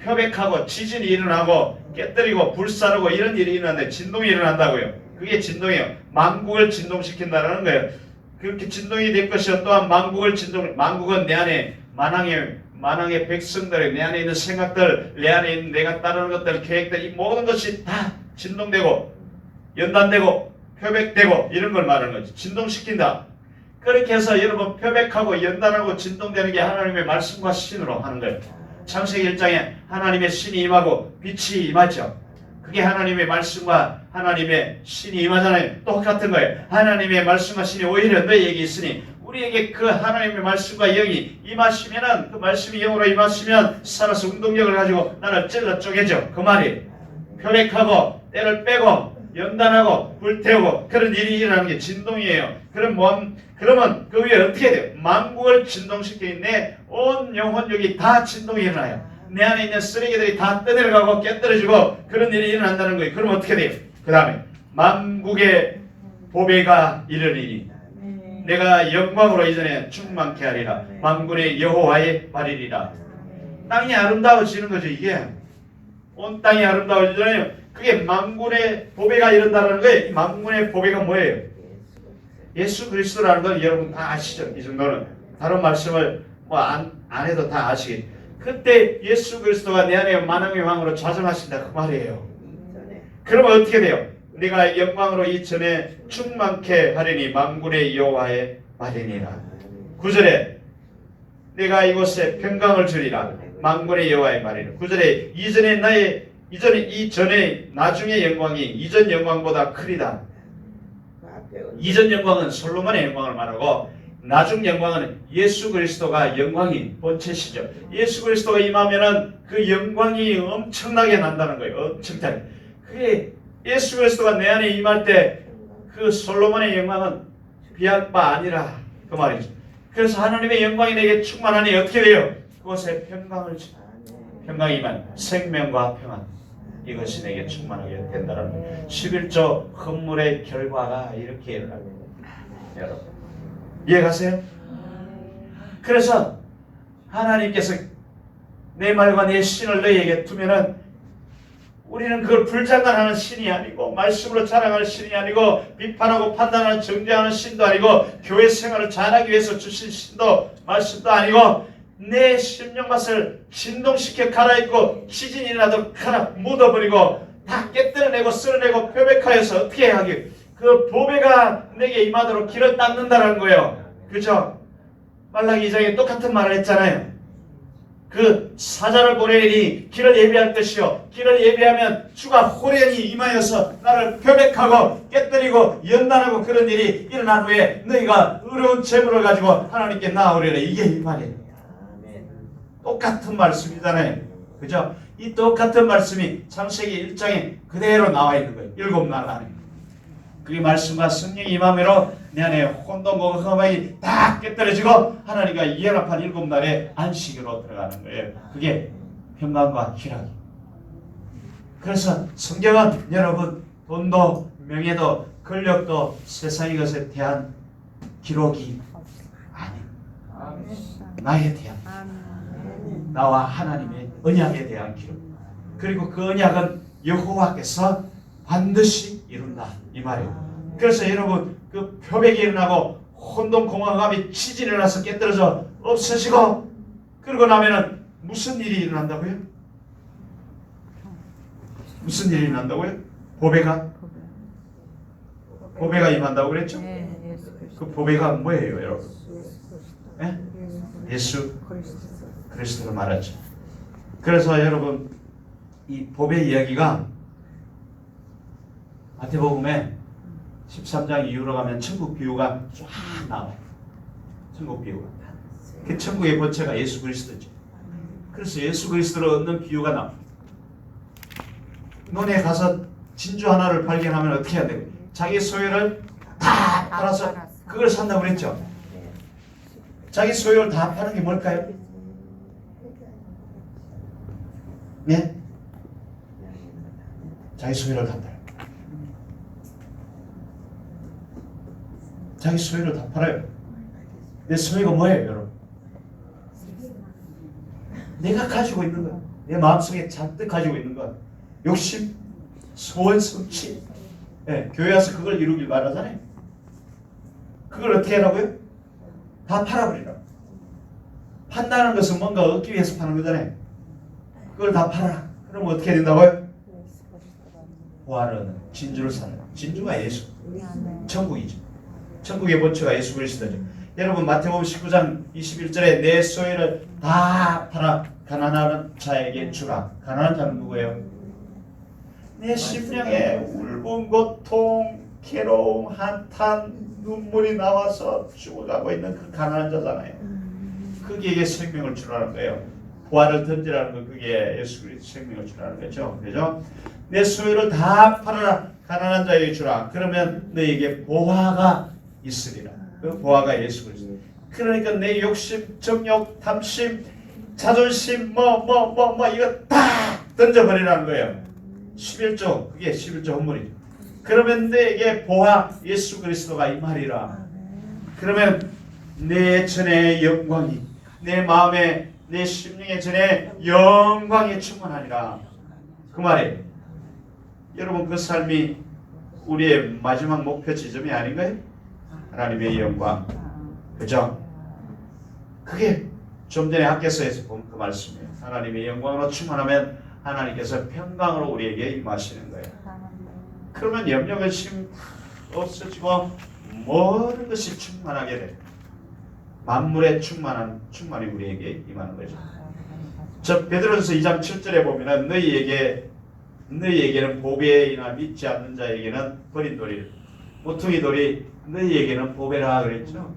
표백하고 지진이 일어나고 깨뜨리고 불사르고 이런 일이 일어나는데 진동이 일어난다고요. 그게 진동이에요. 만국을 진동시킨다는 거예요. 그렇게 진동이 될 것이요. 또한 만국은 내 안에 만왕의 백성들, 내 안에 있는 생각들, 내 안에 있는 내가 따르는 것들, 계획들, 이 모든 것이 다 진동되고 연단되고 표백되고 이런 걸 말하는 거지. 진동시킨다. 그렇게 해서 여러분 표백하고 연단하고 진동되는 게 하나님의 말씀과 신으로 하는 거예요. 창세기 1장에 하나님의 신이 임하고 빛이 임하죠. 그게 하나님의 말씀과 하나님의 신이 임하잖아요. 똑같은 거예요. 하나님의 말씀과 신이 오히려 너희에게 있으니 우리에게 그 하나님의 말씀과 영이 임하시면은 그 말씀이 영으로 임하시면 살아서 운동력을 가지고 나를 찔러 쪼개죠. 그 말이 표백하고 때를 빼고 연단하고 불태우고 그런 일이 일어나는 게 진동이에요. 그러면 그 위에 어떻게 돼요? 만국을 진동시키는 내 온 영혼력이 다 진동이 일어나요. 내 안에 있는 쓰레기들이 다 떠내려가고 깨떨어지고 그런 일이 일어난다는 거예요. 그럼 어떻게 돼요? 그 다음에 만국의 보배가 이르리니 내가 영광으로 이전에 충만케 하리라. 만군의 여호와의 말이리라. 땅이 아름다워지는 거죠. 이게 온 땅이 아름다워지잖아요. 그게 만군의 보배가 이른다는 거예요. 이 만군의 보배가 뭐예요? 예수 그리스도라는 건 여러분 다 아시죠? 이 정도는 다른 말씀을 뭐 안 해도 다 아시겠죠. 그때 예수 그리스도가 내 안에 만왕의 왕으로 좌정하신다 그 말이에요. 그러면 어떻게 돼요? 내가 영광으로 이전에 충만케 하리니 만군의 여호와의 말이니라. 9절에 내가 이곳에 평강을 주리라. 만군의 여호와의 말이니라. 9절에 이전에 나중의 영광이 이전 영광보다 크리다. 이전 영광은 솔로몬의 영광을 말하고 나중 영광은 예수 그리스도가 영광이 본체시죠. 예수 그리스도가 임하면은 그 영광이 엄청나게 난다는 거예요. 엄청나게. 그게 예수 그리스도가 내 안에 임할 때 그 솔로몬의 영광은 비할 바 아니라 그 말이죠. 그래서 하나님의 영광이 내게 충만하니 어떻게 돼요? 그곳에 평강을 주. 평강이 임한 생명과 평안. 이것이 내게 충만하게 된다는 거예요. 11조 헌물의 결과가 이렇게 일어납니다. 여러분 이해가세요? 그래서 하나님께서 내 말과 내 신을 너희에게 두면은 우리는 그걸 불장난하는 신이 아니고 말씀으로 자랑하는 신이 아니고 비판하고 판단하는 정죄하는 신도 아니고 교회 생활을 잘하기 위해서 주신 신도 말씀도 아니고 내 심령맛을 진동시켜 갈아입고 시진이 나도 묻어버리고 다 깨뜨려내고 쓸어내고 표백하여서 어떻게 하기 그 보배가 내게 임하도록 길을 닦는다는 거예요. 그죠? 말라기 2장에 똑같은 말을 했잖아요. 그 사자를 보내니 길을 예비할 것이요 길을 예비하면 주가 호련히 임하여서 나를 표백하고 깨뜨리고 연단하고 그런 일이 일어난 후에 너희가 의로운 재물을 가지고 하나님께 나아오리라. 이게 이 말이에요. 똑같은 말씀이잖아요. 그죠? 이 똑같은 말씀이 창세기 1장에 그대로 나와 있는 거예요. 7날 안에. 그 말씀과 성령이 임함으로 내 안에 혼돈과 흑암이 다 깨뜨려지고 하나님과 연합한 7날의 안식으로 들어가는 거예요. 그게 평강과 희락이. 그래서 성경은 여러분 돈도 명예도 권력도 세상의 것에 대한 기록이 아니에요. 나에 대한 나와 하나님의 언약에 대한 기록. 그리고 그 언약은 여호와께서 반드시 이룬다 이 말이에요. 그래서 여러분 그 표백이 일어나고 혼돈공허감이 치질이 일어나서 깨뜨려져 없어지고 그러고 나면은 무슨 일이 일어난다고요? 무슨 일이 일어난다고요? 보배가 임한다고 그랬죠? 그 보배가 뭐예요 여러분? 네? 예수 그리스도를 말하죠. 그래서 여러분 이 보배 이야기가 마태복음에 13장 이후로 가면 천국 비유가 쫙 나와요. 천국 비유가. 그 천국의 본체가 예수 그리스도죠. 그래서 예수 그리스도를 얻는 비유가 나와요. 논에 가서 진주 하나를 발견하면 어떻게 해야 돼요? 자기 소유를 다 팔아서 그걸 산다고 그랬죠. 자기 소유를 다 파는 게 뭘까요? 네? 자기 소유를 다 팔아요. 자기 소유를 다 팔아요. 내 소유가 뭐예요, 여러분? 내가 가지고 있는 거, 내 마음속에 잔뜩 가지고 있는 거, 욕심, 소원, 성취. 네, 교회 와서 그걸 이루길 바라잖아요. 그걸 어떻게 하라고요? 다 팔아버리라. 판다는 것은 뭔가 얻기 위해서 파는 거잖아요. 그걸 다 팔아라. 그럼 어떻게 된다고요? 부활은 진주를 사는 진주가 예수, 천국이죠. 천국의 본처가 예수 그리스도죠. 여러분 마태복음 19장 21절에 내 소유를 다 팔아 가난한 자에게 주라. 가난한 자는 누구예요? 내 심령에 울분 고통 괴로움 한탄 눈물이 나와서 죽어가고 있는 그 가난한 자잖아요. 그에게 생명을 주라는 거예요. 부활을 던지라는 거 그게 예수 그리스도 생명을 주라는 거죠. 그죠? 내 소유를 다 팔아라 가난한 자에게 주라. 그러면 너에게 보화가 있으리라. 그 보화가 예수 그리스도. 그러니까 내 욕심, 정욕, 탐심, 자존심 이거 다 던져버리라는 거예요. 11조 그게 11조 헌물이죠. 그러면 내게 보화 예수 그리스도가 이 말이라. 그러면 내 전의 영광이 내 마음에 내 심령의 전에 영광이 충만하리라. 그 말이에요. 여러분 그 삶이 우리의 마지막 목표 지점이 아닌가요? 하나님의 영광. 그죠? 그게 좀 전에 학교에서 본 그 말씀이에요. 하나님의 영광으로 충만하면 하나님께서 평강으로 우리에게 임하시는 거예요. 그러면 염려 근심 없어지고 모든 것이 충만하게 돼. 만물의 충만이 우리에게 임하는 거죠. 저 베드로전서 2장 7절에 보면은 너희에게는 보배이나 믿지 않는 자에게는 버린 돌이 모퉁이 돌이 너희에게는 보배라 그랬죠.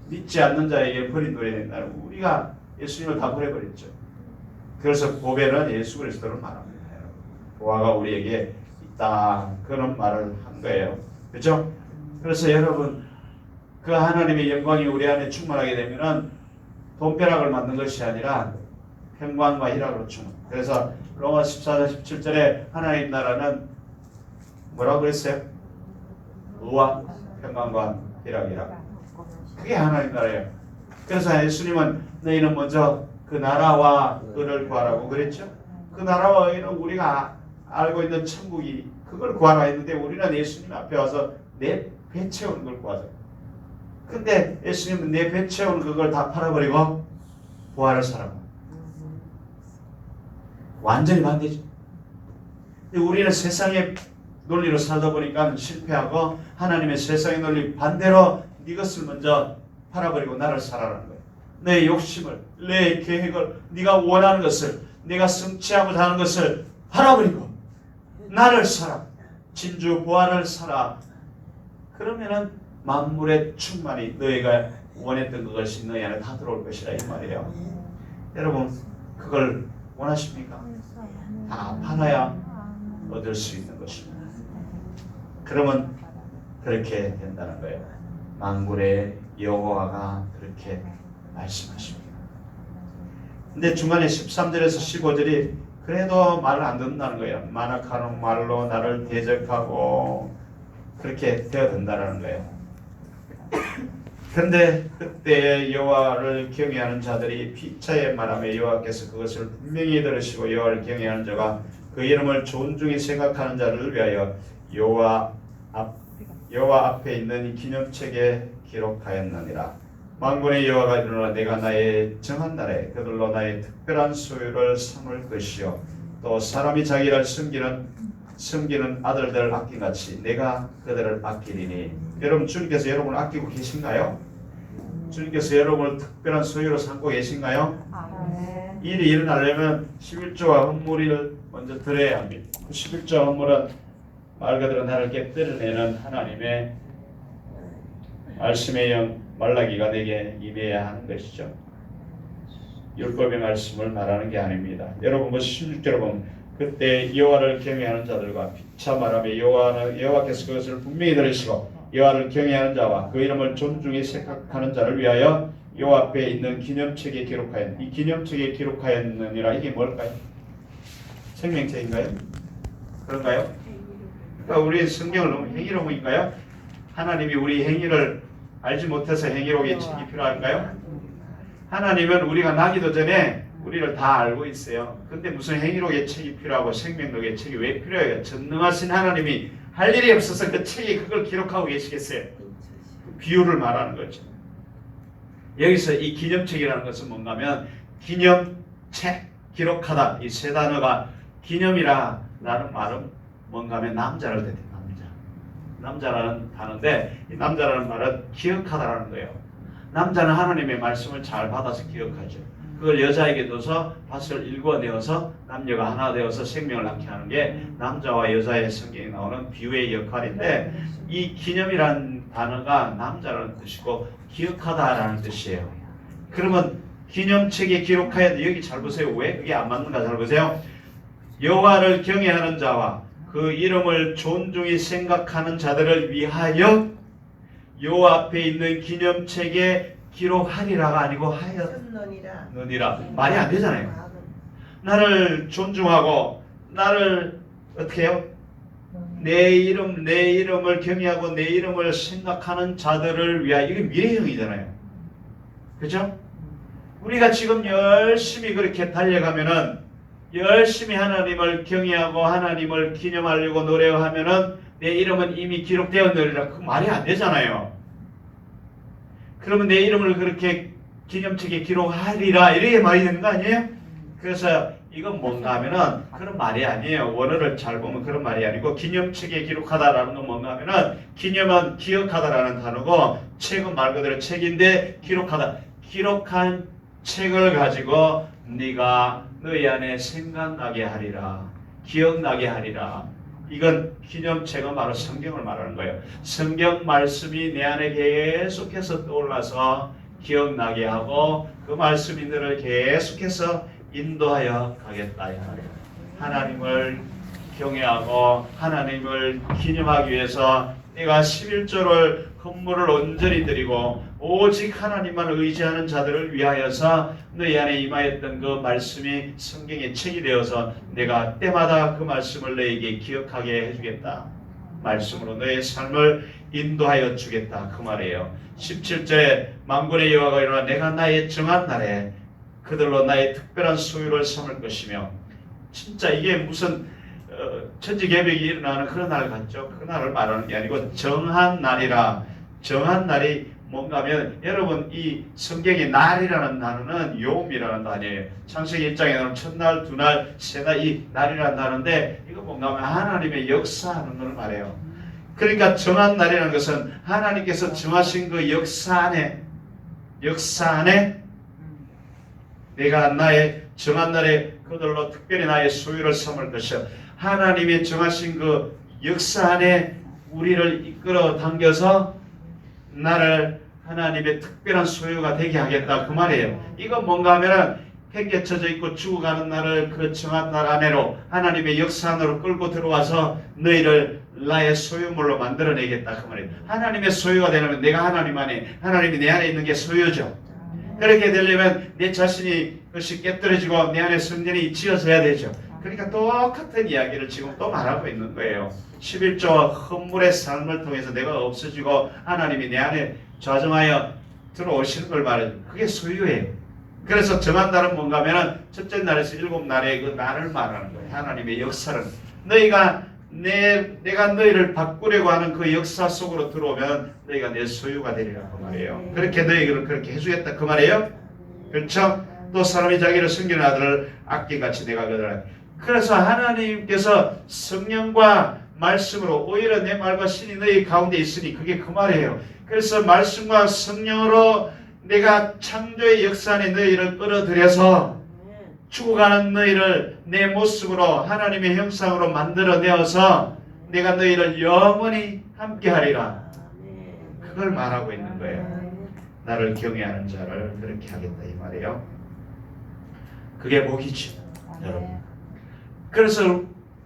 믿지 않는 자에게 버린 돌이 된다는 우리가 예수님을 다 버려버렸죠. 그래서 보배는 예수 그리스도를 말합니다. 보화가 우리에게 있다 그런 말을 한 거예요. 그렇죠? 그래서 여러분 그 하나님의 영광이 우리 안에 충만하게 되면은 돈벼락을 만든 것이 아니라 평강과 희락으로 충만. 그래서 로마 14장 17절에 하나님 나라는 뭐라고 그랬어요? 의와 평강과 희락이라. 그게 하나님 나라예요. 그래서 예수님은 너희는 먼저 그 나라와 의를 구하라고 그랬죠. 그 나라와 의는 우리가 알고 있는 천국이 그걸 구하라 했는데 우리는 예수님 앞에 와서 내 배 채우는 걸 구하자. 근데 예수님은 내 배 채우는 그걸 다 팔아버리고 부활을 사라고. 완전히 반대죠. 근데 우리는 세상의 논리로 살다 보니까 실패하고 하나님의 세상의 논리 반대로 네 것을 먼저 팔아버리고 나를 살아라는 거예요. 내 욕심을, 내 계획을, 네가 원하는 것을, 내가 성취하고자 하는 것을 팔아버리고 나를 살아. 진주 부활을 살아. 그러면은 만물의 충만이 너희가 원했던 그것이 너희 안에 다 들어올 것이라 이 말이에요. 여러분 그걸 원하십니까? 다 팔아야 얻을 수 있는 것입니다. 그러면 그렇게 된다는 거예요. 만군의 여호와가 그렇게 말씀하십니다. 근데 중간에 13절에서 15절이 그래도 말을 안 듣는다는 거예요. 만악하는 말로 나를 대적하고 그렇게 되어든다는 거예요. 그런데 그때 여호와를 경외하는 자들이 피차의 말함에 여호와께서 그것을 분명히 들으시고 여호와를 경외하는 자가 그 이름을 존중히 생각하는 자를 위하여 여호와 앞에 있는 이 기념책에 기록하였느니라. 만군의 여호와가 이르노라 내가 나의 정한 날에 그들로 나의 특별한 소유를 삼을 것이요 또 사람이 자기를 섬기는 아들들을 아낀같이 내가 그들을 아끼리니. 여러분 주님께서 여러분을 아끼고 계신가요? 주님께서 여러분을 특별한 소유로 삼고 계신가요? 일이 일어나려면 11조와 헌물을 먼저 드려야 합니다. 11조와 헌물은 말 그대로 나를 깨뜨려내는 하나님의 말씀의 영 말라기가 내게 임해야 하는 것이죠. 율법의 말씀을 말하는 게 아닙니다. 여러분 16절에 보면 그때 여호와를 경외하는 자들과 피차 말하며 여호와께서 그것을 분명히 들으시고 여호와를 경외하는 자와 그 이름을 존중히 생각하는 자를 위하여 여호와 앞에 있는 기념책에 기록하였. 이 기념책에 기록하였느니라. 이게 뭘까요? 생명책인가요? 그런가요? 그러니까 우리 성경을 너무 행위록인가요? 하나님이 우리 행위를 알지 못해서 행위록의 책이 필요한가요? 하나님은 우리가 나기도 전에 우리를 다 알고 있어요. 근데 무슨 행위록의 책이 필요하고 생명록의 책이 왜 필요해요? 전능하신 하나님이 할 일이 없어서 그 책에 그걸 기록하고 계시겠어요? 그 비유를 말하는 거죠. 여기서 이 기념책이라는 것은 뭔가 하면 기념책, 기록하다 이 세 단어가 기념이라 라는 말은 뭔가 하면 남자를 뜻해요. 남자라는 단어인데 이 남자라는 말은 기억하다라는 거예요. 남자는 하나님의 말씀을 잘 받아서 기억하죠. 그걸 여자에게 둬서 밭을 일궈내어서 남녀가 하나 되어서 생명을 낳게 하는 게 남자와 여자의 성경에 나오는 비유의 역할인데 이 기념이라는 단어가 남자라는 뜻이고 기억하다라는 뜻이에요. 그러면 기념책에 기록하여 여기 잘 보세요. 왜 그게 안 맞는가 잘 보세요. 여호와를 경외하는 자와 그 이름을 존중히 생각하는 자들을 위하여 여호와 앞에 있는 기념책에 기록하리라가 아니고 하였느니라. 말이 안 되잖아요. 나를 존중하고 나를 어떻게 해요? 내 이름을 경외하고 내 이름을 생각하는 자들을 위하여. 이게 미래형이잖아요. 그렇죠? 우리가 지금 열심히 그렇게 달려가면은 열심히 하나님을 경외하고 하나님을 기념하려고 노력하면은 내 이름은 이미 기록되었느니라. 그 말이 안 되잖아요. 그러면 내 이름을 그렇게 기념책에 기록하리라 이렇게 말이 되는 거 아니에요? 그래서 이건 뭔가 하면은 그런 말이 아니에요. 원어를 잘 보면 그런 말이 아니고 기념책에 기록하다라는 건 뭔가 하면은 기념은 기억하다라는 단어고 책은 말 그대로 책인데 기록하다. 기록한 책을 가지고 네가 너희 안에 생각나게 하리라. 기억나게 하리라. 이건 기념책은 바로 성경을 말하는 거예요. 성경 말씀이 내 안에 계속해서 떠올라서 기억나게 하고 그 말씀이 너를 계속해서 인도하여 가겠다. 하나님을 경외하고 하나님을 기념하기 위해서 네가 11조를 헌물을 온전히 드리고 오직 하나님만 의지하는 자들을 위하여서 너희 안에 임하였던 그 말씀이 성경의 책이 되어서 내가 때마다 그 말씀을 너에게 기억하게 해주겠다. 말씀으로 너의 삶을 인도하여 주겠다. 그 말이에요. 17절에 만군의 여호와가 일어나 내가 나의 정한 날에 그들로 나의 특별한 소유를 삼을 것이며 진짜 이게 무슨 천지개벽이 일어나는 그런 날 같죠. 그 날을 말하는 게 아니고 정한 날이라. 정한 날이 뭔가 하면 여러분 이 성경의 날이라는 단어는 요음이라는 단어예요. 창세기 1장에 나오는 첫날, 두날, 세날 이 날이라는 단어인데 이거 뭔가 하면 하나님의 역사하는 걸 말해요. 그러니까 정한 날이라는 것은 하나님께서 정하신 그 역사 안에 내가 나의 정한 날에 그들로 특별히 나의 소유를 삼을 것이요. 하나님의 정하신 그 역사 안에 우리를 이끌어 당겨서 나를 하나님의 특별한 소유가 되게 하겠다 그 말이에요. 이건 뭔가 하면은 팽개쳐져 있고 죽어가는 나를 그 정한 날 안으로 하나님의 역사 안으로 끌고 들어와서 너희를 나의 소유물로 만들어내겠다 그 말이에요. 하나님의 소유가 되려면 내가 하나님 안에 하나님이 내 안에 있는 게 소유죠. 그렇게 되려면 내 자신이 그것이 깨뜨려지고 내 안에 성전이 지어져야 되죠. 그러니까 똑같은 이야기를 지금 또 말하고 있는 거예요. 11조 헌물의 삶을 통해서 내가 없어지고 하나님이 내 안에 좌정하여 들어오시는 걸 말해요. 그게 소유예요. 그래서 정한 날은 뭔가 하면은 첫째 날에서 7날의 그 날을 말하는 거예요. 하나님의 역사를. 너희가 내가 너희를 바꾸려고 하는 그 역사 속으로 들어오면 너희가 내 소유가 되리라 그 말이에요. 그렇게 너희를 그렇게 해주겠다 그 말이에요. 그렇죠? 또 사람이 자기를 섬기는 아들을 아낌같이 내가 그들을. 그래서 하나님께서 성령과 말씀으로 오히려 내 말과 신이 너희 가운데 있으니 그게 그 말이에요. 그래서 말씀과 성령으로 내가 창조의 역사 안에 너희를 끌어들여서 죽어가는 너희를 내 모습으로 하나님의 형상으로 만들어내어서 내가 너희를 영원히 함께하리라. 그걸 말하고 있는 거예요. 나를 경외하는 자를 그렇게 하겠다 이 말이에요. 그게 복이죠, 여러분. 그래서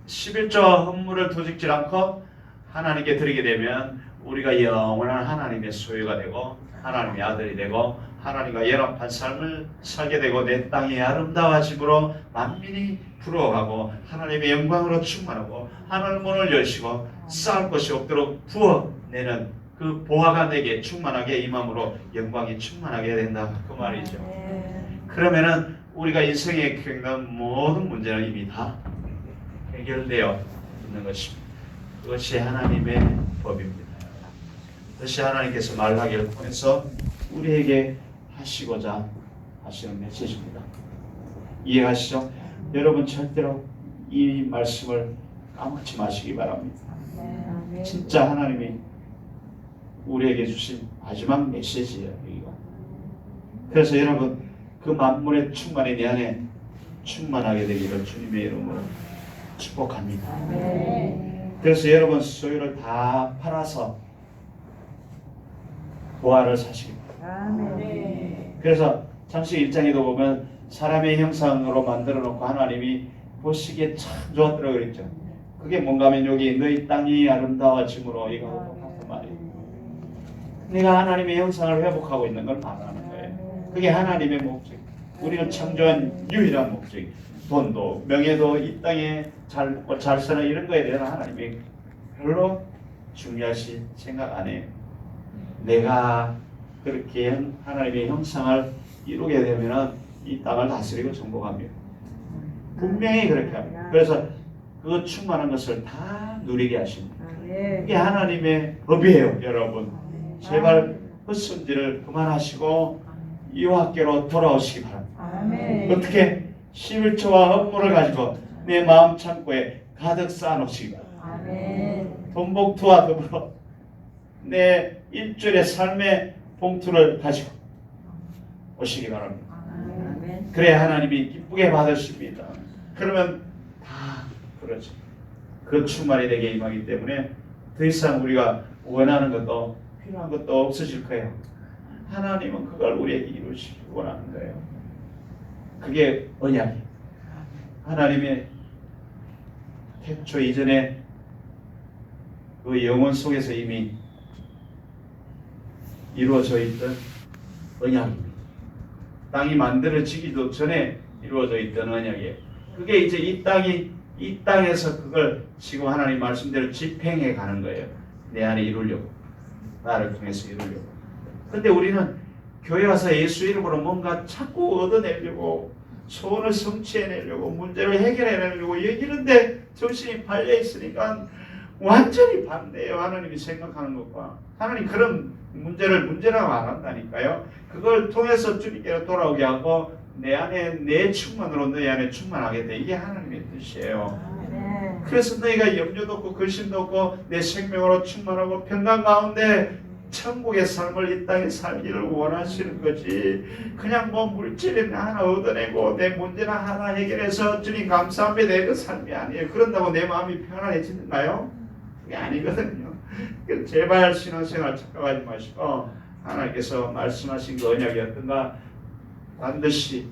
11조 헌물을 도직질 않고 하나님께 드리게 되면 우리가 영원한 하나님의 소유가 되고 하나님의 아들이 되고 하나님과 연합한 삶을 살게 되고 내 땅이 아름다워짐으로 만민이 부러워하고 하나님의 영광으로 충만하고 하늘 문을 여시고 쌓을 것이 없도록 부어내는 그 보화가 내게 충만하게 임함으로 영광이 충만하게 된다 그 말이죠. 그러면은 우리가 인생에 겪는 모든 문제는 이미 다 해결되어 있는 것입니다. 그것이 하나님의 법입니다. 그것이 하나님께서 말하기를 통해서 우리에게 하시고자 하시는 메시지입니다. 이해하시죠? 여러분 절대로 이 말씀을 까먹지 마시기 바랍니다. 진짜 하나님이 우리에게 주신 마지막 메시지예요. 여기가. 그래서 여러분 그 만물의 충만이 내 안에 충만하게 되기를 주님의 이름으로 축복합니다. 그래서 여러분 소유를 다 팔아서 부활을 사시기 바랍니다. 그래서 창세기 1장에도 보면 사람의 형상으로 만들어 놓고 하나님이 보시기에 참 좋았더라고 그랬죠. 그게 뭔가 하면 여기 너희 땅이 아름다워짐으로 이거 같은 말이에요. 내가 하나님의 형상을 회복하고 있는 걸 말하는 거예요. 그게 하나님의 목적. 우리는 창조한 유일한 목적. 돈도 명예도 이 땅에 잘 먹고 잘 사는 이런 거에 대해서 하나님이 별로 중요하시 생각 안 해요. 내가 그렇게 하나님의 형상을 이루게 되면은 이 땅을 다스리고 정복합니다. 분명히 그렇게 합니다. 그래서 그 충만한 것을 다 누리게 하십니다. 그게 하나님의 법이에요, 여러분. 제발 헛손질을 그만하시고 이와학교로 돌아오시기 바랍니다. 어떻게 11조와 업무를 가지고 내 마음 창고에 가득 쌓아놓으시기 바랍니다. 돈복투와 더불어 내 일주일의 삶의 봉투를 가지고 오시기 바랍니다. 그래야 하나님이 기쁘게 받으십니다. 그러면 다 그렇죠. 그 충만이 되게 임하기 때문에 더 이상 우리가 원하는 것도 필요한 것도 없어질 거예요. 하나님은 그걸 우리에게 이루시기 원하는 거예요. 그게 언약이에요. 하나님의 태초 이전에 그 영혼 속에서 이미 이루어져 있던 언약입니다. 땅이 만들어지기도 전에 이루어져 있던 언약이에요. 그게 이제 이 땅에서 그걸 지금 하나님 말씀대로 집행해 가는 거예요. 내 안에 이루려고. 나를 통해서 이루려고. 근데 우리는 교회 와서 예수 이름으로 뭔가 자꾸 얻어내려고 소원을 성취해내려고 문제를 해결해내려고 이런데 정신이 팔려 있으니까 완전히 반대예요. 하나님이 생각하는 것과. 하나님 그런 문제를 문제라고 안 한다니까요. 그걸 통해서 주님께로 돌아오게 하고 내 안에 내 충만으로 너희 안에 충만하게 돼. 이게 하나님의 뜻이에요. 그래서 너희가 염려도 없고 근심도 없고 내 생명으로 충만하고 평강 가운데 천국의 삶을 이 땅에 살기를 원하시는 거지. 그냥 뭐 물질이나 하나 얻어내고 내 문제나 하나 해결해서 주님 감사합니다 이런 삶이 아니에요. 그런다고 내 마음이 편안해지는가요? 그게 아니거든요. 제발 신앙생활 착각하지 마시고 하나님께서 말씀하신 그 언약이 어떤가 반드시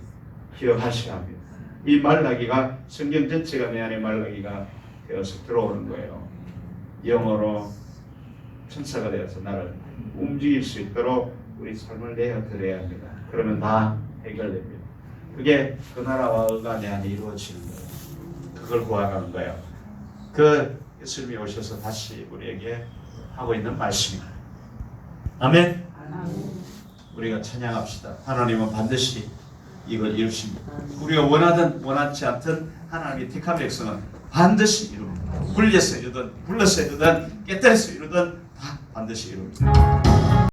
기억하셔야 합니다. 이 말라기가 성경 전체가 내 안에 말라기가 되어서 들어오는 거예요. 영어로 천사가 되어서 나를 움직일 수 있도록 우리 삶을 내어드려야 합니다. 그러면 다 해결됩니다. 그게 그 나라와 의가 내 안에 이루어지는 거예요. 그걸 구하라는 거예요. 그 예수님이 오셔서 다시 우리에게 하고 있는 말씀입니다. 아멘. 우리가 찬양합시다. 하나님은 반드시 이걸 이루십니다. 우리가 원하든 원하지 않든 하나님이 택한 백성은 반드시 이룹니다. 불려서 이루든 불러서 이루든 깨뜨려서 이루든 다 반드시 이룹니다.